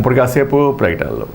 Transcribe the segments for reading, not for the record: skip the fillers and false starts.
ఇప్పుడు కాసేపు ప్రకటనలు.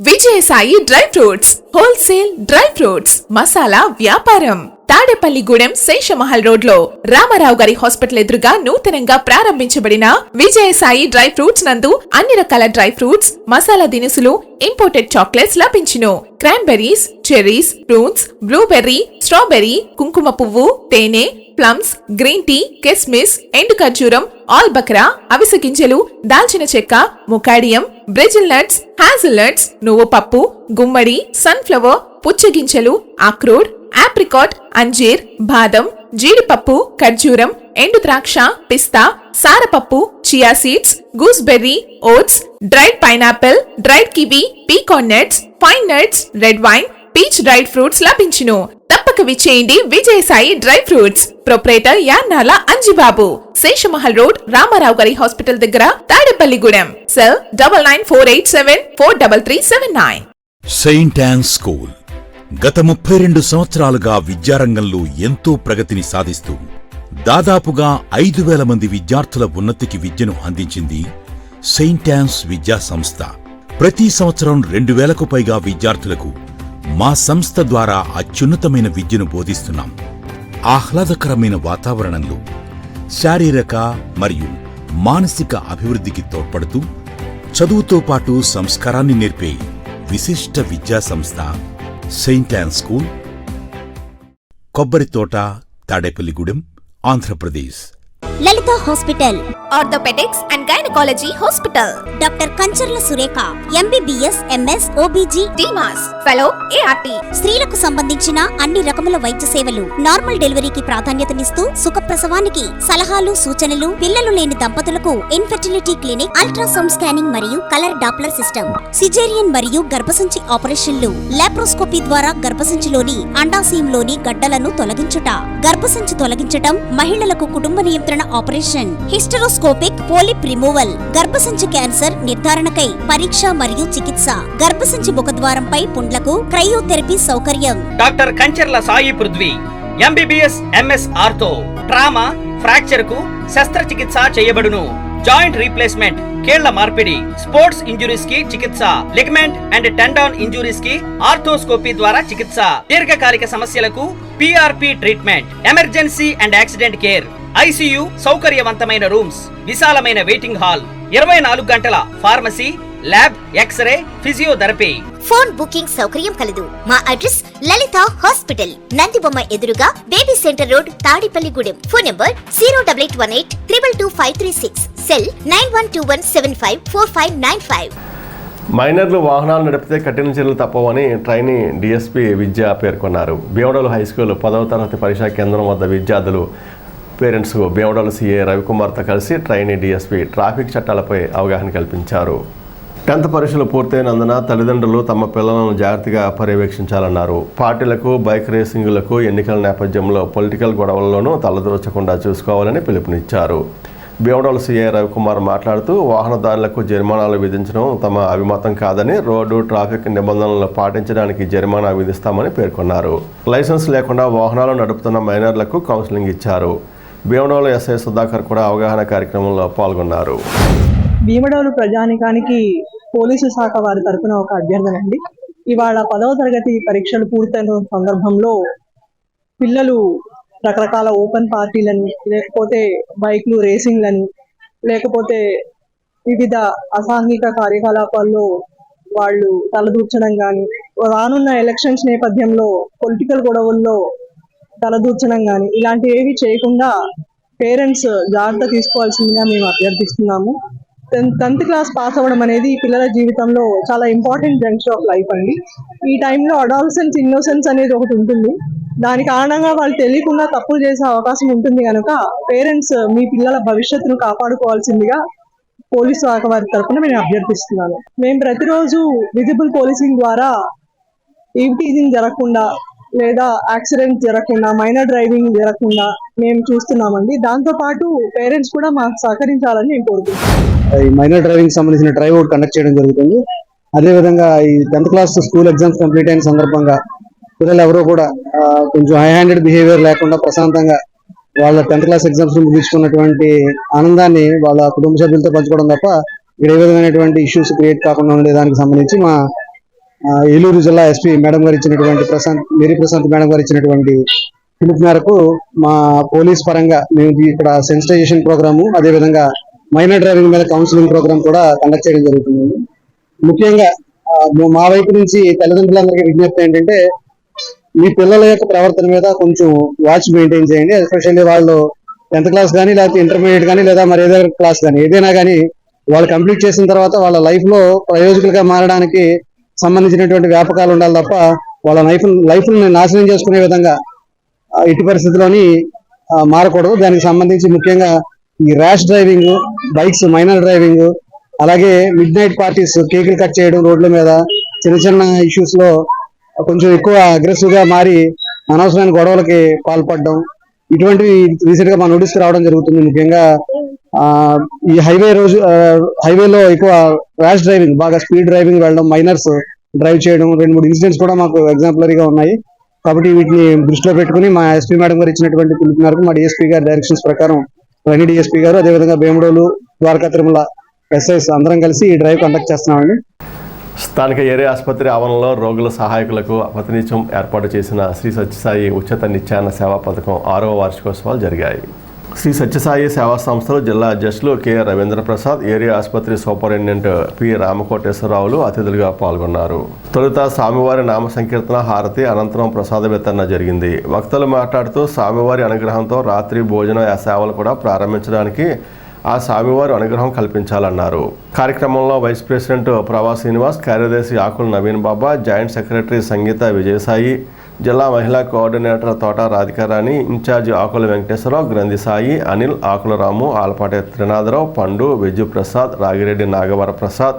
Vijayasai dry fruits wholesale dry fruits masala వ్యాపారం తాడేపల్లిగూడెం శేషమహల్ రోడ్ లో రామారావు గారి హాస్పిటల్ ఎదురుగా నూతనంగా ప్రారంభించబడిన విజయసాయి డ్రై ఫ్రూట్స్ నందు అన్ని రకాల డ్రై ఫ్రూట్స్ మసాలా దినుసులు ఇంపోర్టెడ్ చాక్లెట్స్ లభించును. Cranberries, cherries, prunes, blueberry, strawberry, కుంకుమ పువ్వు, తేనె, ప్లమ్స్, గ్రీన్ టీ, కిస్మిస్, ఎండు ఖర్జూరం, ఆల్ బక్రా, అవిసె గింజలు, దాల్చిన చెక్క, ముకాడియం, బ్రెజిల్ నట్స్, హ్యాజల్ నట్స్, నువ్వు పప్పు, గుమ్మడి, సన్ఫ్లవర్, పుచ్చగింజలు, అక్రోడ్, ఆప్రికాట్, అంజీర్, బాదం, జీడిపప్పు, ఖర్జూరం, ఎండు ద్రాక్ష, పిస్తా, సారపప్పు, chia seeds, gooseberry, oats, dried pineapple, dried kiwi, pecan nuts, fine nuts, red wine, peach dried fruits లభించును. తప్పక విచ్చేయండి Vijayasai dry fruits. Proprietor Yannala Anjibabu, Seshamahal road, Ramarao గారి హాస్పిటల్ దగ్గర, Tadepalligudem. Cell 9948743379. Saint Ann school గత 32 సంవత్సరాలుగా విద్యారంగంలో ఎంతో ప్రగతిని సాధిస్తూ దాదాపుగా 5,000 మంది విద్యార్థుల ఉన్నతికి విద్యను అందించింది సెయింట్ యాన్స్ విద్యా సంస్థ. ప్రతి సంవత్సరం 2,000కు పైగా విద్యార్థులకు మా సంస్థ ద్వారా అత్యున్నతమైన విద్యను బోధిస్తున్నాం. ఆహ్లాదకరమైన వాతావరణంలో శారీరక మరియు మానసిక అభివృద్ధికి తోడ్పడుతూ చదువుతో పాటు సంస్కారాన్ని నేర్పే విశిష్ట విద్యా సంస్థ Saint Ann school, Kobbaritota, Tadepalligudem, Andhra Pradesh. Lalitha hospital, orthopaedics and gynaecology hospital. Doctor Kancharla Surekha, MBBS, MS, OBG, DMAS, fellow, ART. స్త్రీలకు సంబంధించిన అన్ని రకముల వైద్య సేవలు, నార్మల్ డెలివరీకి ప్రాధాన్యతనిస్తూ సుఖప్రసవానికి సలహాలు, సూచనలు, పిల్లలు లేని దంపతులకు ఇన్ఫెర్టిలిటీ క్లినిక్, అల్ట్రాసౌండ్ స్కానింగ్ మరియు కలర్ డాప్లర్ సిస్టమ్, సిజేరియన్ మరియు గర్భసంచి ఆపరేషన్లు, లాప్రోస్కోపీ ద్వారా గర్భసంచిలోని అండాశయంలోని గడ్డలను తొలగించుట, గర్భసంచి తొలగించటం, మహిళలకు కుటుంబ నియంత్రణ ఆపరేషన్, హిస్టరోస్కోపిక్ పోలిప్ రిమూవల్, గర్భసంచి క్యాన్సర్ నిర్ధారణకై పరీక్ష మరియు చికిత్స, గర్భసంచి ముఖద్వారంపై పుండ్లకు క్రయోథెరపీ సౌకర్యం. Doctor Kancharla Sai Prithvi, MBBS, MS ortho, trauma, fracture కు శస్త్రచికిత్స చేయబడును. జాయింట్ రీప్లేస్మెంట్, కీళ్ల మార్పిడి, స్పోర్ట్స్ ఇంజురీస్ కి చికిత్స, లిగమెంట్ అండ్ టెండాన్ ఇంజురీస్ కి ఆర్థోస్కోపీ ద్వారా చికిత్స, దీర్ఘకాలిక సమస్యలకు PRP treatment, emergency and accident care, ICU సౌకర్యవంతమైన రూమ్స్, విశాలమైన వెయిటింగ్ హాల్, 24 గంటల pharmacy, lab, X ray, physiotherapy. Phone booking సౌకర్యం కలదు. మా అడ్రస్ లలిత హాస్పిటల్, నందిబొమ్మ ఎదురుగా, baby centre road, Tadepalligudem. Phone number 08818222536, cell 9121754595. మైనర్లు వాహనాలు నడిపితే కఠిన చర్యలు తప్పవని ట్రైనీ డీఎస్పీ విద్య పేర్కొన్నారు. భీమడోలు హైస్కూల్ 10వ తరగతి పరీక్షా కేంద్రం వద్ద విద్యార్థులు పేరెంట్స్ భీమడోలు సీఏ రవికుమార్తో కలిసి ట్రైనీ డీఎస్పీ ట్రాఫిక్ చట్టాలపై అవగాహన కల్పించారు. 10th పరీక్షలు పూర్తయినందున తల్లిదండ్రులు తమ పిల్లలను జాగ్రత్తగా పర్యవేక్షించాలన్నారు. పార్టీలకు, బైక్ రేసింగులకు ఎన్నికల నేపథ్యంలో పొలిటికల్ గొడవల్లోనూ తలదూర్చకుండా చూసుకోవాలని పిలుపునిచ్చారు. భీమడోలు సీఐ రవికుమార్ మాట్లాడుతూ వాహనదారులకు జరిమానాలు విధించడం తమ అభిమతం కాదని, రోడ్డు ట్రాఫిక్ నిబంధనలను పాటించడానికి జరిమానా విధిస్తామని పేర్కొన్నారు. లైసెన్స్ లేకుండా వాహనాలు నడుపుతున్న మైనర్లకు కౌన్సిలింగ్ ఇచ్చారు. భీమడోలు ఎస్ఐ సుధాకర్ కూడా అవగాహన కార్యక్రమంలో పాల్గొన్నారు. భీమడోలు ప్రజానికానికి పోలీసు శాఖ వారి తరఫున ఒక అభ్యర్థన అండి. ఇవాళ 10వ తరగతి పరీక్షలు పూర్తయిన సందర్భంలో పిల్లలు రకరకాల ఓపెన్ పార్టీలని, లేకపోతే బైక్లు రేసింగ్లని, లేకపోతే వివిధ అసాంఘిక కార్యకలాపాల్లో వాళ్ళు తలదూర్చడం కానీ, రానున్న ఎలక్షన్స్ నేపథ్యంలో పొలిటికల్ గొడవల్లో తలదూర్చడం కానీ ఇలాంటివి ఏవి చేయకుండా పేరెంట్స్ జాగ్రత్త తీసుకోవాల్సిందిగా మేము అభ్యర్థిస్తున్నాము. 10th క్లాస్ పాస్ అవ్వడం అనేది పిల్లల జీవితంలో చాలా ఇంపార్టెంట్ జంక్షన్ ఆఫ్ లైఫ్ అండి. ఈ టైంలో అడాలసెన్స్, ఇన్నోసెన్స్ అనేది ఒకటి ఉంటుంది. దాని కారణంగా వాళ్ళు తెలియకుండా తప్పులు చేసే అవకాశం ఉంటుంది కనుక పేరెంట్స్ మీ పిల్లల భవిష్యత్తును కాపాడుకోవాల్సిందిగా పోలీసు శాఖ వారి తరఫున నేను అభ్యర్థిస్తున్నాను. మేము ప్రతిరోజు విజిబుల్ పోలీసింగ్ ద్వారా ఈవ్టీజింగ్ జరగకుండా, లేదా యాక్సిడెంట్ జరగకుండా, మైనర్ డ్రైవింగ్ జరగకుండా మేము చూస్తున్నామండి. దాంతో పాటు పేరెంట్స్ కూడా మాకు సహకరించాలని నేను కోరుకుంటున్నాను. ఈ మైనర్ డ్రైవింగ్ సంబంధించిన డ్రైవ్ అవుట్ కండక్ట్ చేయడం జరుగుతుంది. అదేవిధంగా ఈ 10th class school exams complete అయిన సందర్భంగా పిల్లలు ఎవరో కూడా కొంచెం హై హ్యాండెడ్ బిహేవియర్ లేకుండా ప్రశాంతంగా వాళ్ళ 10th క్లాస్ ఎగ్జామ్స్ ముగించుకున్నటువంటి ఆనందాన్ని వాళ్ళ కుటుంబ సభ్యులతో పంచుకోవడం తప్ప ఇక్కడ ఏ విధమైనటువంటి ఇష్యూస్ క్రియేట్ కాకుండా ఉండే దానికి సంబంధించి మా ఏలూరు జిల్లా ఎస్పీ మేడం గారు ఇచ్చినటువంటి మేరీ ప్రశాంత్ మేడం గారు ఇచ్చినటువంటి పిలుపు మేరకు మా పోలీస్ పరంగా మేము ఇక్కడ సెన్సిటైజేషన్ ప్రోగ్రాము, అదేవిధంగా మైనర్ డ్రైవింగ్ మీద కౌన్సిలింగ్ ప్రోగ్రామ్ కూడా కండక్ట్ చేయడం జరుగుతుంది. ముఖ్యంగా మా వైపు నుంచి తల్లిదండ్రులందరికీ విజ్ఞప్తి ఏంటంటే, మీ పిల్లల యొక్క ప్రవర్తన మీద కొంచెం వాచ్ మెయింటైన్ చేయండి. ఎస్పెషల్లీ వాళ్ళు 10th క్లాస్ కానీ, లేకపోతే ఇంటర్మీడియట్ కానీ, లేదా మరి ఏదైనా క్లాస్ కానీ, ఏదైనా కానీ వాళ్ళు కంప్లీట్ చేసిన తర్వాత వాళ్ళ లైఫ్ లో ప్రయోజకులుగా మారడానికి సంబంధించినటువంటి వ్యాపకాలు ఉండాలి తప్ప వాళ్ళ లైఫ్ నాశనం చేసుకునే విధంగా ఎట్టి పరిస్థితుల్లోని మారకూడదు. దానికి సంబంధించి ముఖ్యంగా ఈ rash driving, bikes minor driving, అలాగే మిడ్ నైట్ పార్టీస్, కేకులు కట్ చేయడం రోడ్ల మీద, చిన్న చిన్న ఇష్యూస్ లో కొంచెం ఎక్కువ అగ్రెసివ్ గా మారి అనవసరమైన గొడవలకి పాల్పడడం, ఇటువంటివి రీసెంట్ గా మా నోటీస్కి రావడం జరుగుతుంది. ముఖ్యంగా ఈ హైవేలో ఎక్కువ ర్యాష్ డ్రైవింగ్, బాగా స్పీడ్ డ్రైవింగ్ వెళ్ళడం, మైనర్స్ డ్రైవ్ చేయడం, 2-3 ఇన్సిడెంట్స్ కూడా మాకు ఎగ్జాంపులరీగా ఉన్నాయి. కాబట్టి వీటిని దృష్టిలో పెట్టుకుని మా ఎస్పీ మేడం గారు ఇచ్చినటువంటి పిలుపు మేరకు మా డిఎస్పీ గారి డైరెక్షన్స్ ప్రకారం రెడ్డి డిఎస్పీ గారు, అదేవిధంగా భీమడోలు, ద్వారకా తిరుమల ఎస్ఐస్ అందరం కలిసి ఈ డ్రైవ్ కండక్ట్ చేస్తున్నామండి. స్థానిక ఏరియా ఆసుపత్రి ఆవరణలో రోగుల సహాయకులకు ప్రతినిత్యం ఏర్పాటు చేసిన శ్రీ సత్యసాయి ఉచిత నిత్యాన్న సేవా పథకం 6వ వార్షికోత్సవాలు జరిగాయి. శ్రీ సత్యసాయి సేవా సంస్థలు జిల్లా అధ్యక్షులు కె రవీంద్ర ప్రసాద్, ఏరియా ఆసుపత్రి సూపరింటెండెంట్ పి రామకోటేశ్వరరావులు అతిథులుగా పాల్గొన్నారు. తొలుత స్వామివారి నామ సంకీర్తన, హారతి, అనంతరం ప్రసాద వితరణ జరిగింది. వక్తలు మాట్లాడుతూ స్వామివారి అనుగ్రహంతో రాత్రి భోజన సేవలు కూడా ప్రారంభించడానికి ఆ స్వామివారి అనుగ్రహం కల్పించాలన్నారు. కార్యక్రమంలో వైస్ ప్రెసిడెంట్ ప్రభా శ్రీనివాస్, కార్యదర్శి ఆకుల నవీన్ బాబా, జాయింట్ సెక్రటరీ సంగీత విజయసాయి, జిల్లా మహిళా కోఆర్డినేటర్ తోట రాధికారాణి, ఇన్ఛార్జి ఆకుల వెంకటేశ్వరరావు, గ్రంథి సాయి, అనిల్, ఆకుల రాము, ఆలపాటి త్రినాథరావు, పండు, విజు ప్రసాద్, రాగిరెడ్డి నాగవర ప్రసాద్,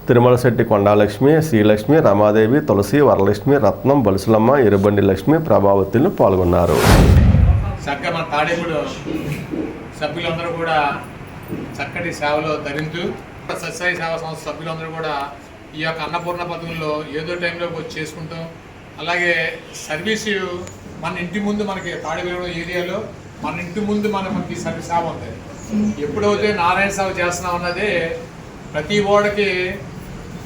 తిరుమల శెట్టి కొండాలక్ష్మి, శ్రీలక్ష్మి, రమాదేవి, తులసి, వరలక్ష్మి, రత్నం, బలుసులమ్మ, ఇరుబండి లక్ష్మి, ప్రభావతులు పాల్గొన్నారు. సభ్యులందరూ కూడా చక్కటి సేవలో ధరించు, సత్యసాయి సేవా సంస్థ సభ్యులందరూ కూడా ఈ యొక్క అన్నపూర్ణ పథకంలో ఏదో టైంలో వచ్చి చేసుకుంటాం. అలాగే సర్వీసు మన ఇంటి ముందు, మనకి తాడిగూడెం ఏరియాలో మన ఇంటి ముందు మనకి సర్వీస్ సేవ ఉంది. ఎప్పుడైతే నారాయణ సేవ చేస్తున్నాం అన్నది ప్రతి ఓడకి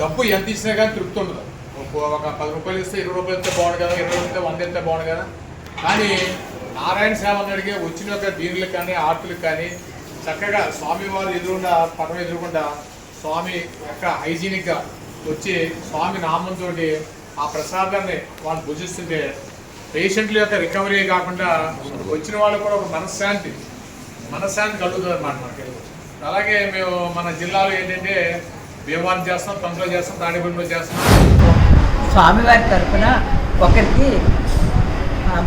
డబ్బు ఎంత ఇచ్చినా కానీ తృప్తి ఉండదు. ఒక 10 రూపాయలు ఇస్తే 20 రూపాయలు ఇస్తే బాగుండు కదా, 20 ఇస్తే 100 ఇస్తే బాగుండు కదా. కానీ నారాయణ సేవ అన్నడిగే వచ్చిన యొక్క దీనులకు కానీ ఆర్తులకు కానీ చక్కగా స్వామివారు ఎదురుకుండా, పటం ఎదురుకుండా స్వామి యొక్క హైజీనిక్గా వచ్చి స్వామి నామంతో ఆ ప్రసాదాన్ని వాళ్ళు భుజిస్తుంటే పేషెంట్ల యొక్క రికవరీ కాకుండా వచ్చిన వాళ్ళు కూడా ఒక మనశ్శాంతి కలుగుతుంది అన్నమాట మనకి. అలాగే మేము మన జిల్లాలో ఏంటంటే భీమవరం చేస్తాం, తొందరలో చేస్తాం, తాడిపల్లిలో చేస్తాం. స్వామివారి తరఫున ఒకరికి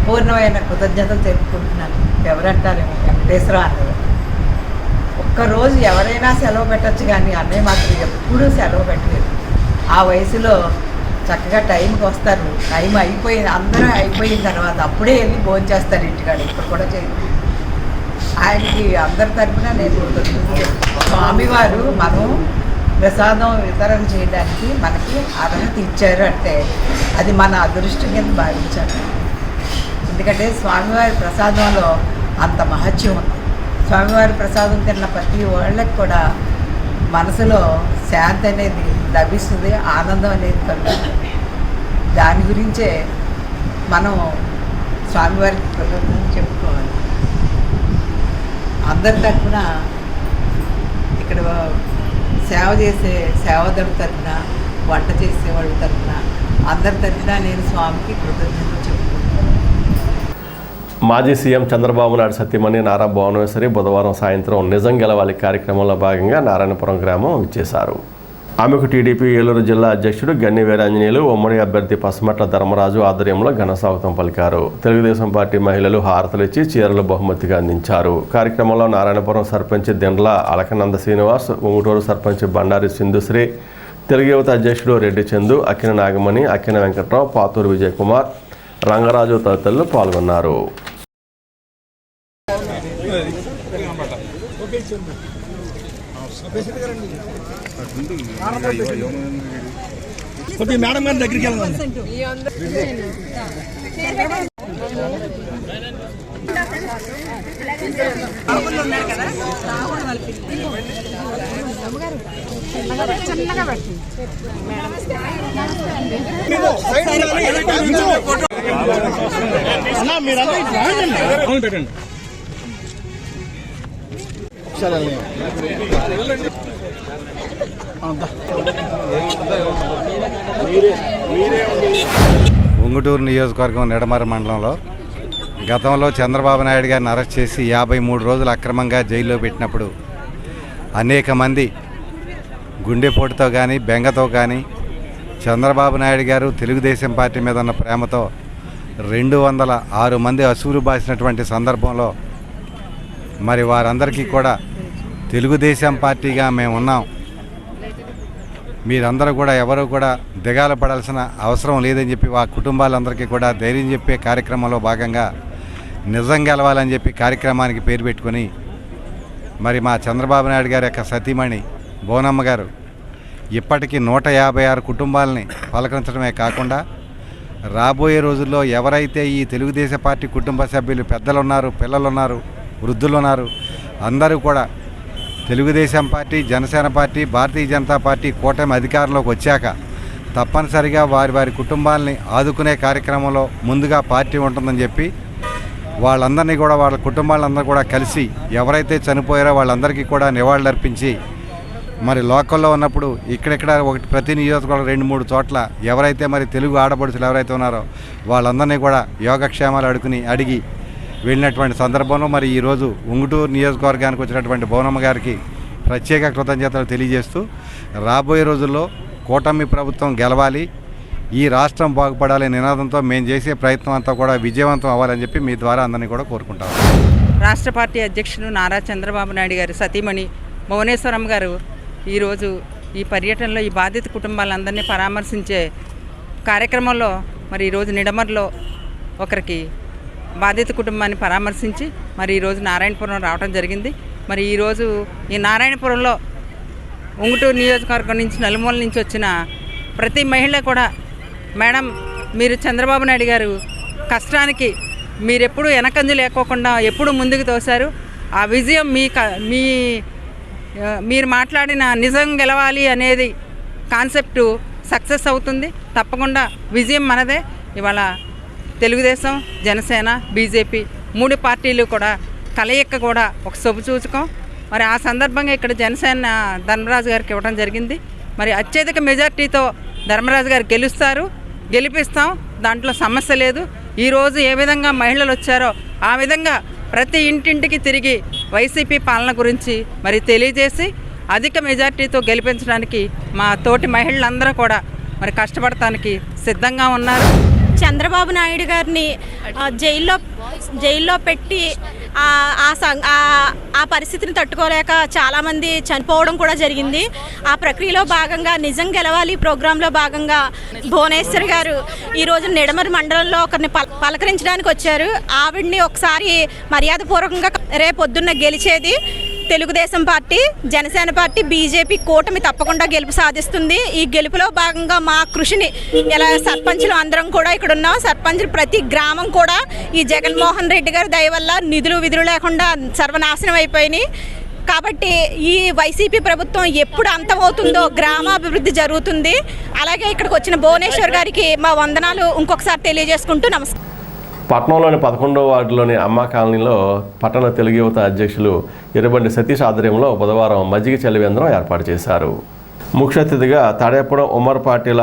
పూర్ణమైన కృతజ్ఞతలు తెలుపుకుంటున్నాను. ఎవరంటారేమో వెంకటేశ్వర అన్నయ్య. ఒక్కరోజు ఎవరైనా సెలవు పెట్టచ్చు, కానీ అన్నయ్య మాత్రం ఎప్పుడూ సెలవు పెట్టలేదు. ఆ వయసులో చక్కగా టైంకి వస్తారు. టైం అందరూ అయిపోయిన తర్వాత అప్పుడే వెళ్ళి భోజనం చేస్తారు ఇంటికాడ. ఇప్పుడు కూడా చేయండి. ఆయనకి అందరి తరఫున నేను స్వామివారు మనం ప్రసాదం వితరణ చేయడానికి మనకి అర్హత ఇచ్చారు అంటే అది మన అదృష్టం కింద భావించాలి. ఎందుకంటే స్వామివారి ప్రసాదంలో అంత మహత్యం ఉంది. స్వామివారి ప్రసాదం తిన్న ప్రతి వాళ్ళకి కూడా మనసులో శాంతి అనేది లభిస్తుంది, ఆనందం అనేది కలుగుతుంది. దాని గురించే మనం స్వామివారికి కృతజ్ఞతలు చెప్పుకోవాలి. అందరి తరఫున ఇక్కడ సేవ చేసే సేవకుల తరఫున, వంట చేసే వాళ్ళ తరఫున, అందరి తరఫున నేను స్వామికి కృతజ్ఞతలు చెప్పుకుంటున్నాను. మాజీ సీఎం చంద్రబాబు నాయుడు సత్యమణి నారా భువనేశ్వరి బుధవారం సాయంత్రం నిజం గెలవాలి కార్యక్రమంలో భాగంగా నారాయణపురం గ్రామం ఇచ్చేశారు. ఆమెకు టీడీపీ ఏలూరు జిల్లా అధ్యక్షుడు గన్ని వీరాంజనేయులు, ఉమ్మడి అభ్యర్థి పసుమట్ల ధర్మరాజు ఆధ్వర్యంలో ఘన స్వాగతం పలికారు. తెలుగుదేశం పార్టీ మహిళలు హారతలు ఇచ్చి చీరలు బహుమతిగా అందించారు. కార్యక్రమంలో నారాయణపురం సర్పంచ్ దిండ్ల అలకనంద శ్రీనివాస్, ఉంగుటూరు సర్పంచ్ బండారి సింధుశ్రీ, తెలుగు యువత అధ్యక్షుడు రెడ్డి చందు, అక్కిన నాగమణి, అక్కిన వెంకట్రావు, పాతూరు విజయ్ కుమార్, రంగరాజు తదితరులు పాల్గొన్నారు. మేడం గారి దగ్గరికి వెళ్ళండి. ఉంగుటూరు నియోజకవర్గం నిడమర మండలంలో గతంలో చంద్రబాబు నాయుడు గారిని అరెస్ట్ చేసి 53 రోజులు అక్రమంగా జైల్లో పెట్టినప్పుడు అనేక మంది గుండెపోటుతో కానీ బెంగతో కానీ చంద్రబాబు నాయుడు గారు తెలుగుదేశం పార్టీ మీద ఉన్న ప్రేమతో 206 మంది అసూలు బాసినటువంటి సందర్భంలో మరి వారందరికీ కూడా తెలుగుదేశం పార్టీగా మేము ఉన్నాం, మీరందరూ కూడా ఎవరు కూడా దిగాలు పడాల్సిన అవసరం లేదని చెప్పి ఆ కుటుంబాలందరికీ కూడా ధైర్యం చెప్పే కార్యక్రమంలో భాగంగా నిజం గెలవాలని చెప్పి కార్యక్రమానికి పేరు పెట్టుకొని మరి మా చంద్రబాబు నాయుడు గారి యొక్క సతీమణి బోనమ్మ గారు ఇప్పటికీ 156 కుటుంబాలని పలకరించడమే కాకుండా రాబోయే రోజుల్లో ఎవరైతే ఈ తెలుగుదేశం పార్టీ కుటుంబ సభ్యులు పెద్దలు ఉన్నారు, పిల్లలు ఉన్నారు, వృద్ధులు ఉన్నారు, అందరూ కూడా Telugu Desam party, Janasena party, Bharatiya Janata party కూటమి అధికారంలోకి వచ్చాక తప్పనిసరిగా వారి వారి కుటుంబాలని ఆదుకునే కార్యక్రమంలో ముందుగా పార్టీ ఉంటుందని చెప్పి వాళ్ళందరినీ కూడా వాళ్ళ కుటుంబాలందరూ కూడా కలిసి ఎవరైతే చనిపోయారో వాళ్ళందరికీ కూడా నివాళులర్పించి మరి లోకల్లో ఉన్నప్పుడు ఇక్కడెక్కడ ఒకటి ప్రతి నియోజకవర్గం 2-3 చోట్ల ఎవరైతే మరి తెలుగు ఆడపడుచులు ఎవరైతే ఉన్నారో వాళ్ళందరినీ కూడా యోగక్షేమాలు అడిగి వెళ్ళినటువంటి సందర్భంలో మరి ఈరోజు ఉంగుటూరు నియోజకవర్గానికి వచ్చినటువంటి బోనమ్మ గారికి ప్రత్యేక కృతజ్ఞతలు తెలియజేస్తూ రాబోయే రోజుల్లో కూటమి ప్రభుత్వం గెలవాలి, ఈ రాష్ట్రం బాగుపడాలనే నినాదంతో మేము చేసే ప్రయత్నం అంతా కూడా విజయవంతం అవ్వాలని చెప్పి మీ ద్వారా అందరినీ కూడా కోరుకుంటాం. రాష్ట్ర పార్టీ అధ్యక్షులు నారా చంద్రబాబు నాయుడు గారు సతీమణి భువనేశ్వరం గారు ఈరోజు ఈ పర్యటనలో ఈ బాధిత కుటుంబాలందరినీ పరామర్శించే కార్యక్రమంలో మరి ఈరోజు నిడమర్లో ఒకరికి బాధిత కుటుంబాన్ని పరామర్శించి మరి ఈరోజు నారాయణపురం రావడం జరిగింది. మరి ఈరోజు ఈ నారాయణపురంలో ఉంగుటూరు నియోజకవర్గం నుంచి నలుమూల నుంచి వచ్చిన ప్రతి మహిళ కూడా మేడం మీరు చంద్రబాబు నాయుడు గారు కష్టానికి మీరెప్పుడు వెనకంజు లేకోకుండా ఎప్పుడు ముందుకు తోశారు, ఆ విజయం మీరు మాట్లాడిన నిజం గెలవాలి అనేది కాన్సెప్టు సక్సెస్ అవుతుంది, తప్పకుండా విజయం మనదే. ఇవాళ తెలుగుదేశం, జనసేన, బీజేపీ 3 పార్టీలు కూడా కలయిక కూడా ఒక శుభసూచకం. మరి ఆ సందర్భంగా ఇక్కడ జనసేన ధర్మరాజు గారికి ఇవ్వడం జరిగింది. మరి అత్యధిక మెజార్టీతో ధర్మరాజు గారు గెలిపిస్తాం, దాంట్లో సమస్య లేదు. ఈరోజు ఏ విధంగా మహిళలు వచ్చారో ఆ విధంగా ప్రతి ఇంటింటికి తిరిగి వైసీపీ పాలన గురించి మరి తెలియజేసి అధిక మెజార్టీతో గెలిపించడానికి మా తోటి మహిళలందరూ కూడా మరి కష్టపడటానికి సిద్ధంగా ఉన్నారు. చంద్రబాబు నాయుడు గారిని జైల్లో పెట్టి ఆ పరిస్థితిని తట్టుకోలేక చాలామంది చనిపోవడం కూడా జరిగింది. ఆ ప్రక్రియలో భాగంగా నిజం గెలవాలి ప్రోగ్రాంలో భాగంగా భువనేశ్వర్ గారు ఈరోజు నిడమరి మండలంలో ఒకరిని పలకరించడానికి వచ్చారు. ఆవిడ్ని ఒకసారి మర్యాదపూర్వకంగా రేపొద్దున్న గెలిచేది Telugu Desam party, Janasena party, BJP కూటమి తప్పకుండా గెలుపు సాధిస్తుంది. ఈ గెలుపులో భాగంగా మా కృషిని ఎలా సర్పంచులు అందరం కూడా ఇక్కడ ఉన్నాం. సర్పంచులు ప్రతి గ్రామం కూడా ఈ జగన్మోహన్ రెడ్డి గారి దయ వల్ల నిధులు విధులు లేకుండా సర్వనాశనం అయిపోయినాయి. కాబట్టి ఈ వైసీపీ ప్రభుత్వం ఎప్పుడు అంతమవుతుందో గ్రామాభివృద్ధి జరుగుతుంది. అలాగే ఇక్కడికి వచ్చిన భువనేశ్వర్ గారికి మా వందనాలు ఇంకొకసారి తెలియజేసుకుంటూ నమస్కారం. పట్టణంలోని 11వ వార్డులోని అమ్మా కాలనీలో పట్టణ తెలుగు యువత అధ్యక్షులు ఎర్రబండి సతీష్ ఆధ్వర్యంలో బుధవారం మజ్జిగ చలివేంద్రం ఏర్పాటు చేశారు. ముఖ్య అతిథిగా తాడేపూడెం ఉమ్మర్ పార్టీల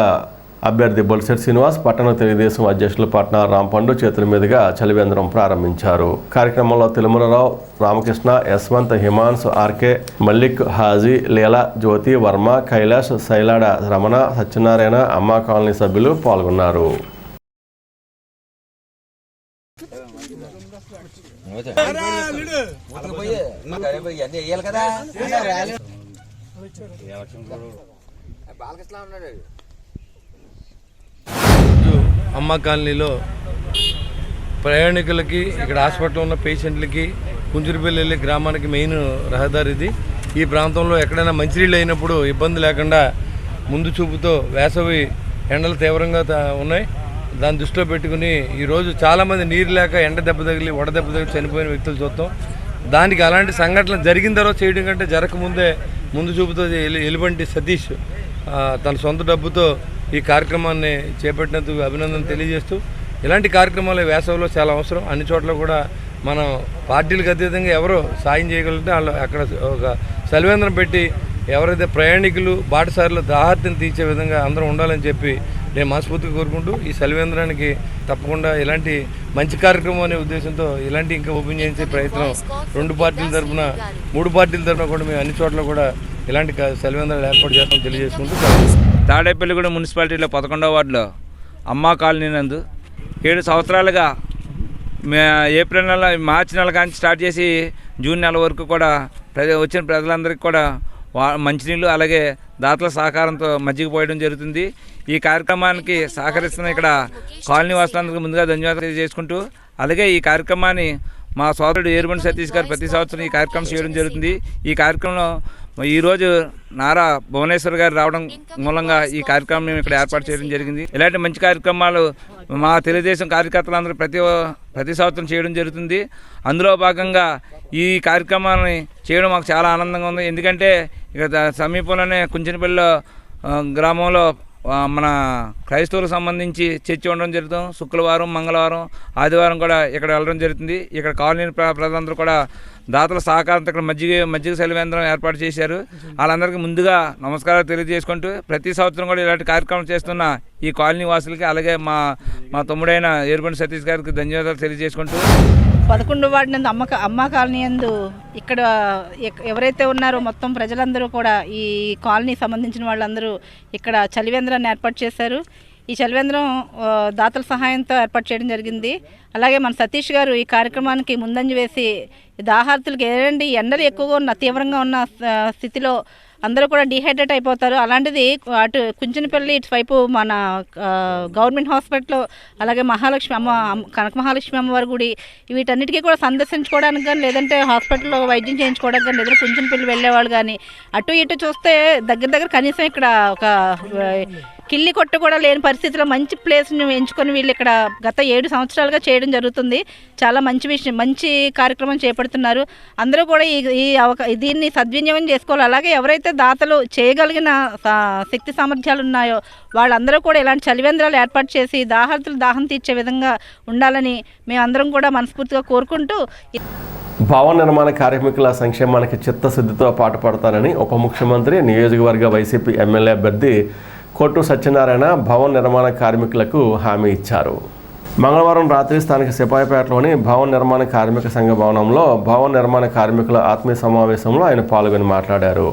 అభ్యర్థి బొలిశెట్టి శ్రీనివాస్, పట్టణ తెలుగుదేశం అధ్యక్షులు పట్న రాంపండు చేతుల మీదుగా చలివేంద్రం ప్రారంభించారు. కార్యక్రమంలో తిరుమలరావు, రామకృష్ణ, యశ్వంత్, హిమాన్స్, ఆర్కే, మల్లిక్, హాజీ, లీలా, జ్యోతి, వర్మ, కైలాష్, శైలాడ, రమణ, సత్యనారాయణ, అమ్మా కాలనీ సభ్యులు పాల్గొన్నారు. అమ్మ కాలనీలో ప్రయాణికులకి, ఇక్కడ హాస్పిటల్లో ఉన్న పేషెంట్లకి కుంజురుపల్లి గ్రామానికి మెయిన్ రహదారి ఇది. ఈ ప్రాంతంలో ఎక్కడైనా మంచినీళ్ళు అయినప్పుడు ఇబ్బంది లేకుండా ముందు చూపుతో వేసవి ఎండలు తీవ్రంగా ఉన్నాయి. దాన్ని దృష్టిలో పెట్టుకుని ఈరోజు చాలామంది నీరు లేక ఎండ దెబ్బ తగిలి వడదెబ్బ తగిలి చనిపోయిన వ్యక్తులు చూస్తాం. దానికి అలాంటి సంఘటనలు జరిగిన తర్వాత చేయడం కంటే జరగకముందే ముందు చూపుతో ఎలుబంటి సతీష్ తన సొంత డబ్బుతో ఈ కార్యక్రమాన్ని చేపట్టినందుకు అభినందన తెలియజేస్తూ, ఇలాంటి కార్యక్రమాలు వేసవిలో చాలా అవసరం. అన్ని చోట్ల కూడా మనం పార్టీలకు అతీతంగా ఎవరో సాయం చేయగలిగితే వాళ్ళు అక్కడ ఒక సలివేంద్రం పెట్టి ఎవరైతే ప్రయాణికులు బాటసారులు దాహార్తిని తీర్చే విధంగా అందరూ ఉండాలని చెప్పి నేను మనస్ఫూర్తిగా కోరుకుంటూ, ఈ సలివేంద్రానికి తప్పకుండా ఇలాంటి మంచి కార్యక్రమం అనే ఉద్దేశంతో ఇలాంటి ఇంకా ఓపెన్ చేసే ప్రయత్నం 2 పార్టీల తరఫున 3 పార్టీల తరఫున కూడా మేము అన్ని చోట్ల కూడా ఇలాంటి సలివేంద్రాలు ఏర్పాటు చేస్తామని తెలియజేసుకుంటూ, తాడేపల్లిగూడెం మున్సిపాలిటీలో 11వ వార్డులో అమ్మా కాలనీ నందు 7 సంవత్సరాలుగా ఏప్రిల్ నెల, మార్చి నెల కానీ స్టార్ట్ చేసి జూన్ నెల వరకు కూడా వచ్చిన ప్రజలందరికీ కూడా మంచినీళ్ళు అలాగే దాతల సహకారంతో మజ్జిగ పోయడం జరుగుతుంది. ఈ కార్యక్రమానికి సహకరిస్తున్న ఇక్కడ కాలనీ వాసులందరికీ ముందుగా ధన్యవాదాలు తెలియజేసుకుంటూ, అలాగే ఈ కార్యక్రమాన్ని మా సోదరుడు ఏరుబండి సతీష్ గారు ప్రతి సంవత్సరం ఈ కార్యక్రమం చేయడం జరుగుతుంది. ఈ కార్యక్రమంలో ఈరోజు నారా భువనేశ్వర్ గారు రావడం మూలంగా ఈ కార్యక్రమం మేము ఇక్కడ ఏర్పాటు చేయడం జరిగింది. ఇలాంటి మంచి కార్యక్రమాలు మా తెలుగుదేశం కార్యకర్తలందరూ ప్రతి సంవత్సరం చేయడం జరుగుతుంది. అందులో భాగంగా ఈ కార్యక్రమాన్ని చేయడం మాకు చాలా ఆనందంగా ఉంది. ఎందుకంటే ఇక సమీపంలోనే కుంచెనపల్లిలో గ్రామంలో మన క్రైస్తవులకు సంబంధించి చర్చి ఉండడం జరుగుతుంది. శుక్రవారం, మంగళవారం, ఆదివారం కూడా ఇక్కడ వెళ్ళడం జరుగుతుంది. ఇక్కడ కాలనీ ప్రజలందరూ కూడా దాతల సహకారంతో ఇక్కడ మజ్జిగ సలివేంద్రం ఏర్పాటు చేశారు. వాళ్ళందరికీ ముందుగా నమస్కారాలు తెలియజేసుకుంటూ, ప్రతి సంవత్సరం కూడా ఇలాంటి కార్యక్రమం చేస్తున్న ఈ కాలనీ వాసులకి అలాగే మా తమ్ముడైన ఏరుబండి సతీష్ గారికి ధన్యవాదాలు తెలియజేసుకుంటూ, 11వ వార్డు నందు అమ్మ కాలనీ యందు ఇక్కడ ఎవరైతే ఉన్నారో మొత్తం ప్రజలందరూ కూడా ఈ కాలనీ సంబంధించిన వాళ్ళందరూ ఇక్కడ చలివేంద్రాన్ని ఏర్పాటు చేశారు. ఈ చలివేంద్రం దాతల సహాయంతో ఏర్పాటు చేయడం జరిగింది. అలాగే మన సతీష్ గారు ఈ కార్యక్రమానికి ముందంజ వేసి దాహార్తులకు ఏంటంటే ఎండలు ఎక్కువగా ఉన్న తీవ్రంగా ఉన్న స్థితిలో అందరూ కూడా డీహైడ్రేట్ అయిపోతారు. అలాంటిది అటు కుంచెనపల్లి ఇటువైపు మన గవర్నమెంట్ హాస్పిటల్ అలాగే మహాలక్ష్మి కనక మహాలక్ష్మి అమ్మవారి గుడి వీటన్నిటికీ కూడా సందర్శించుకోవడానికి కానీ లేదంటే హాస్పిటల్లో వైద్యం చేయించుకోవడానికి కానీ లేదా కుంచెనపల్లి వెళ్ళేవాళ్ళు కానీ అటు ఇటు చూస్తే దగ్గర కనీసం ఇక్కడ ఒక కిల్లి కొట్టు కూడా లేని పరిస్థితిలో మంచి ప్లేస్ని ఎంచుకొని వీళ్ళు ఇక్కడ గత 7 సంవత్సరాలుగా చేయడం జరుగుతుంది. చాలా మంచి విషయం, మంచి కార్యక్రమం చేపడుతున్నారు. అందరూ కూడా దీన్ని సద్వినియోగం చేసుకోవాలి. అలాగే ఎవరైతే దాతలు చేయగలిగిన శక్తి సామర్థ్యాలు ఉన్నాయో వాళ్ళందరూ కూడా ఇలాంటి చలివేంద్రాలు ఏర్పాటు చేసి దాహార్తులు దాహం తీర్చే విధంగా ఉండాలని మేమందరం కూడా మనస్ఫూర్తిగా కోరుకుంటూ, భవన నిర్మాణ కార్మికుల సంక్షేమానికి చిత్తశుద్ధితో పాటుపడతానని ఉప ముఖ్యమంత్రి నియోజకవర్గ వైసీపీ ఎమ్మెల్యే అభ్యర్థి కొట్టు సత్యనారాయణ భవన నిర్మాణ కార్మికులకు హామీ ఇచ్చారు. మంగళవారం రాత్రి స్థానిక సిపాయిపేటలోని భవన నిర్మాణ కార్మిక సంఘ భవనంలో భవన నిర్మాణ కార్మికుల ఆత్మీయ సమావేశంలో ఆయన పాల్గొని మాట్లాడారు.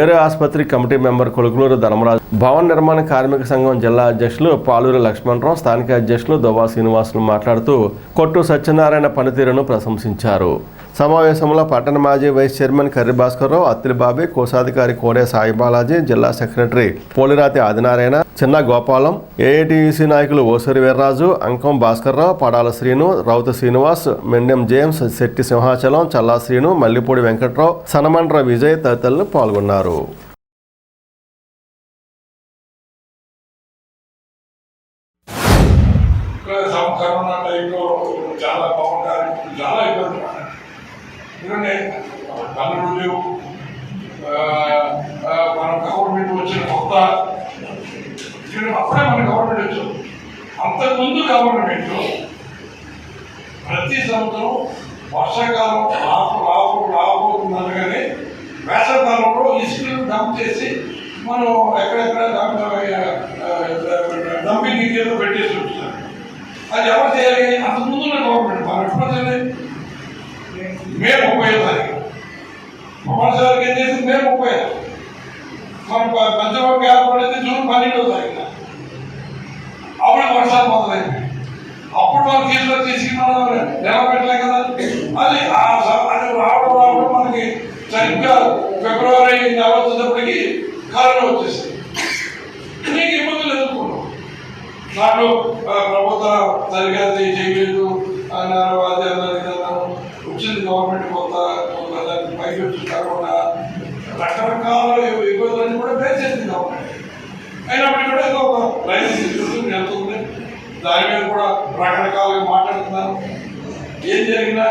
ఏరియా ఆసుపత్రి కమిటీ మెంబర్ కొలుకులూరు ధర్మరాజు, భవన నిర్మాణ కార్మిక సంఘం జిల్లా అధ్యక్షులు పాలూరి లక్ష్మణరావు, స్థానిక అధ్యక్షులు దొవా శ్రీనివాసులు మాట్లాడుతూ కొట్టు సత్యనారాయణ పనితీరును ప్రశంసించారు. సమావేశంలో పట్టణ మాజీ వైస్ చైర్మన్ కర్రి భాస్కర్రావు, అత్తిలి బాబీ, కోశాధికారి కోడే సాయి బాలాజీ, జిల్లా సెక్రటరీ పోలిరాతి ఆదినారాయణ, చిన్న గోపాలం, ఏఐటీయూసీ నాయకులు ఓసరి వీర్రాజు, అంకం భాస్కర్రావు, పడాల శ్రీను, రౌత శ్రీనివాస్, మెండెం జేమ్స్, శెట్టి సింహాచలం, చల్లా శ్రీను, మల్లిపూడి వెంకట్రావు, సనమండ్ర విజయ్ తదితరులు పాల్గొన్నారు. మన గవర్నమెంట్ వచ్చిన కొత్త అప్పుడే మన గవర్నమెంట్ వచ్చాం. అంతకుముందు గవర్నమెంట్ ప్రతి సంవత్సరం వర్షాకాలం రాబోతుందనగానే వేసవికాలంలో ఇసుకలు డంప్ చేసి మనం ఎక్కడెక్కడ డంపింగ్ ఏదో పెట్టేసి ఉంటున్నాం. అది ఎవరు చేయాలి? అంతకుముందు గవర్నమెంట్ మనం ఎప్పుడు చేయాలి? మే 30వ తారీఖు మహాసారికి ఏం చేసింది? మే 30. మన పంచవర్గ ఏర్పడేది జూన్ 12వ తారీఖున. అప్పుడు వర్షాలు మొదలైంది. అప్పుడు మనం తీసుకొచ్చి మనం నిలబెట్టలేం కదా. అది రావడం మనకి సరిగ్గా ఫిబ్రవరి నెల వచ్చేటప్పటికి కరోనా వచ్చేసింది. నీకు ఇబ్బందులు ఎదుర్కొన్నాం. దాంట్లో ప్రభుత్వం సరిగ్గా చేయలేదు అన్నారు, అది అన్నారు. వచ్చింది గవర్నమెంట్ కొత్త దానికి పైకి వచ్చి కరోనా రకరకాల ఇబ్బందులన్నీ కూడా ఫేస్ చేసింది గవర్నమెంట్. అయినప్పటికీ కూడా ఏదో ఒక రైతు వెళ్తుంది. దాని మీద కూడా రకరకాలుగా మాట్లాడుతున్నారు. ఏం జరిగినా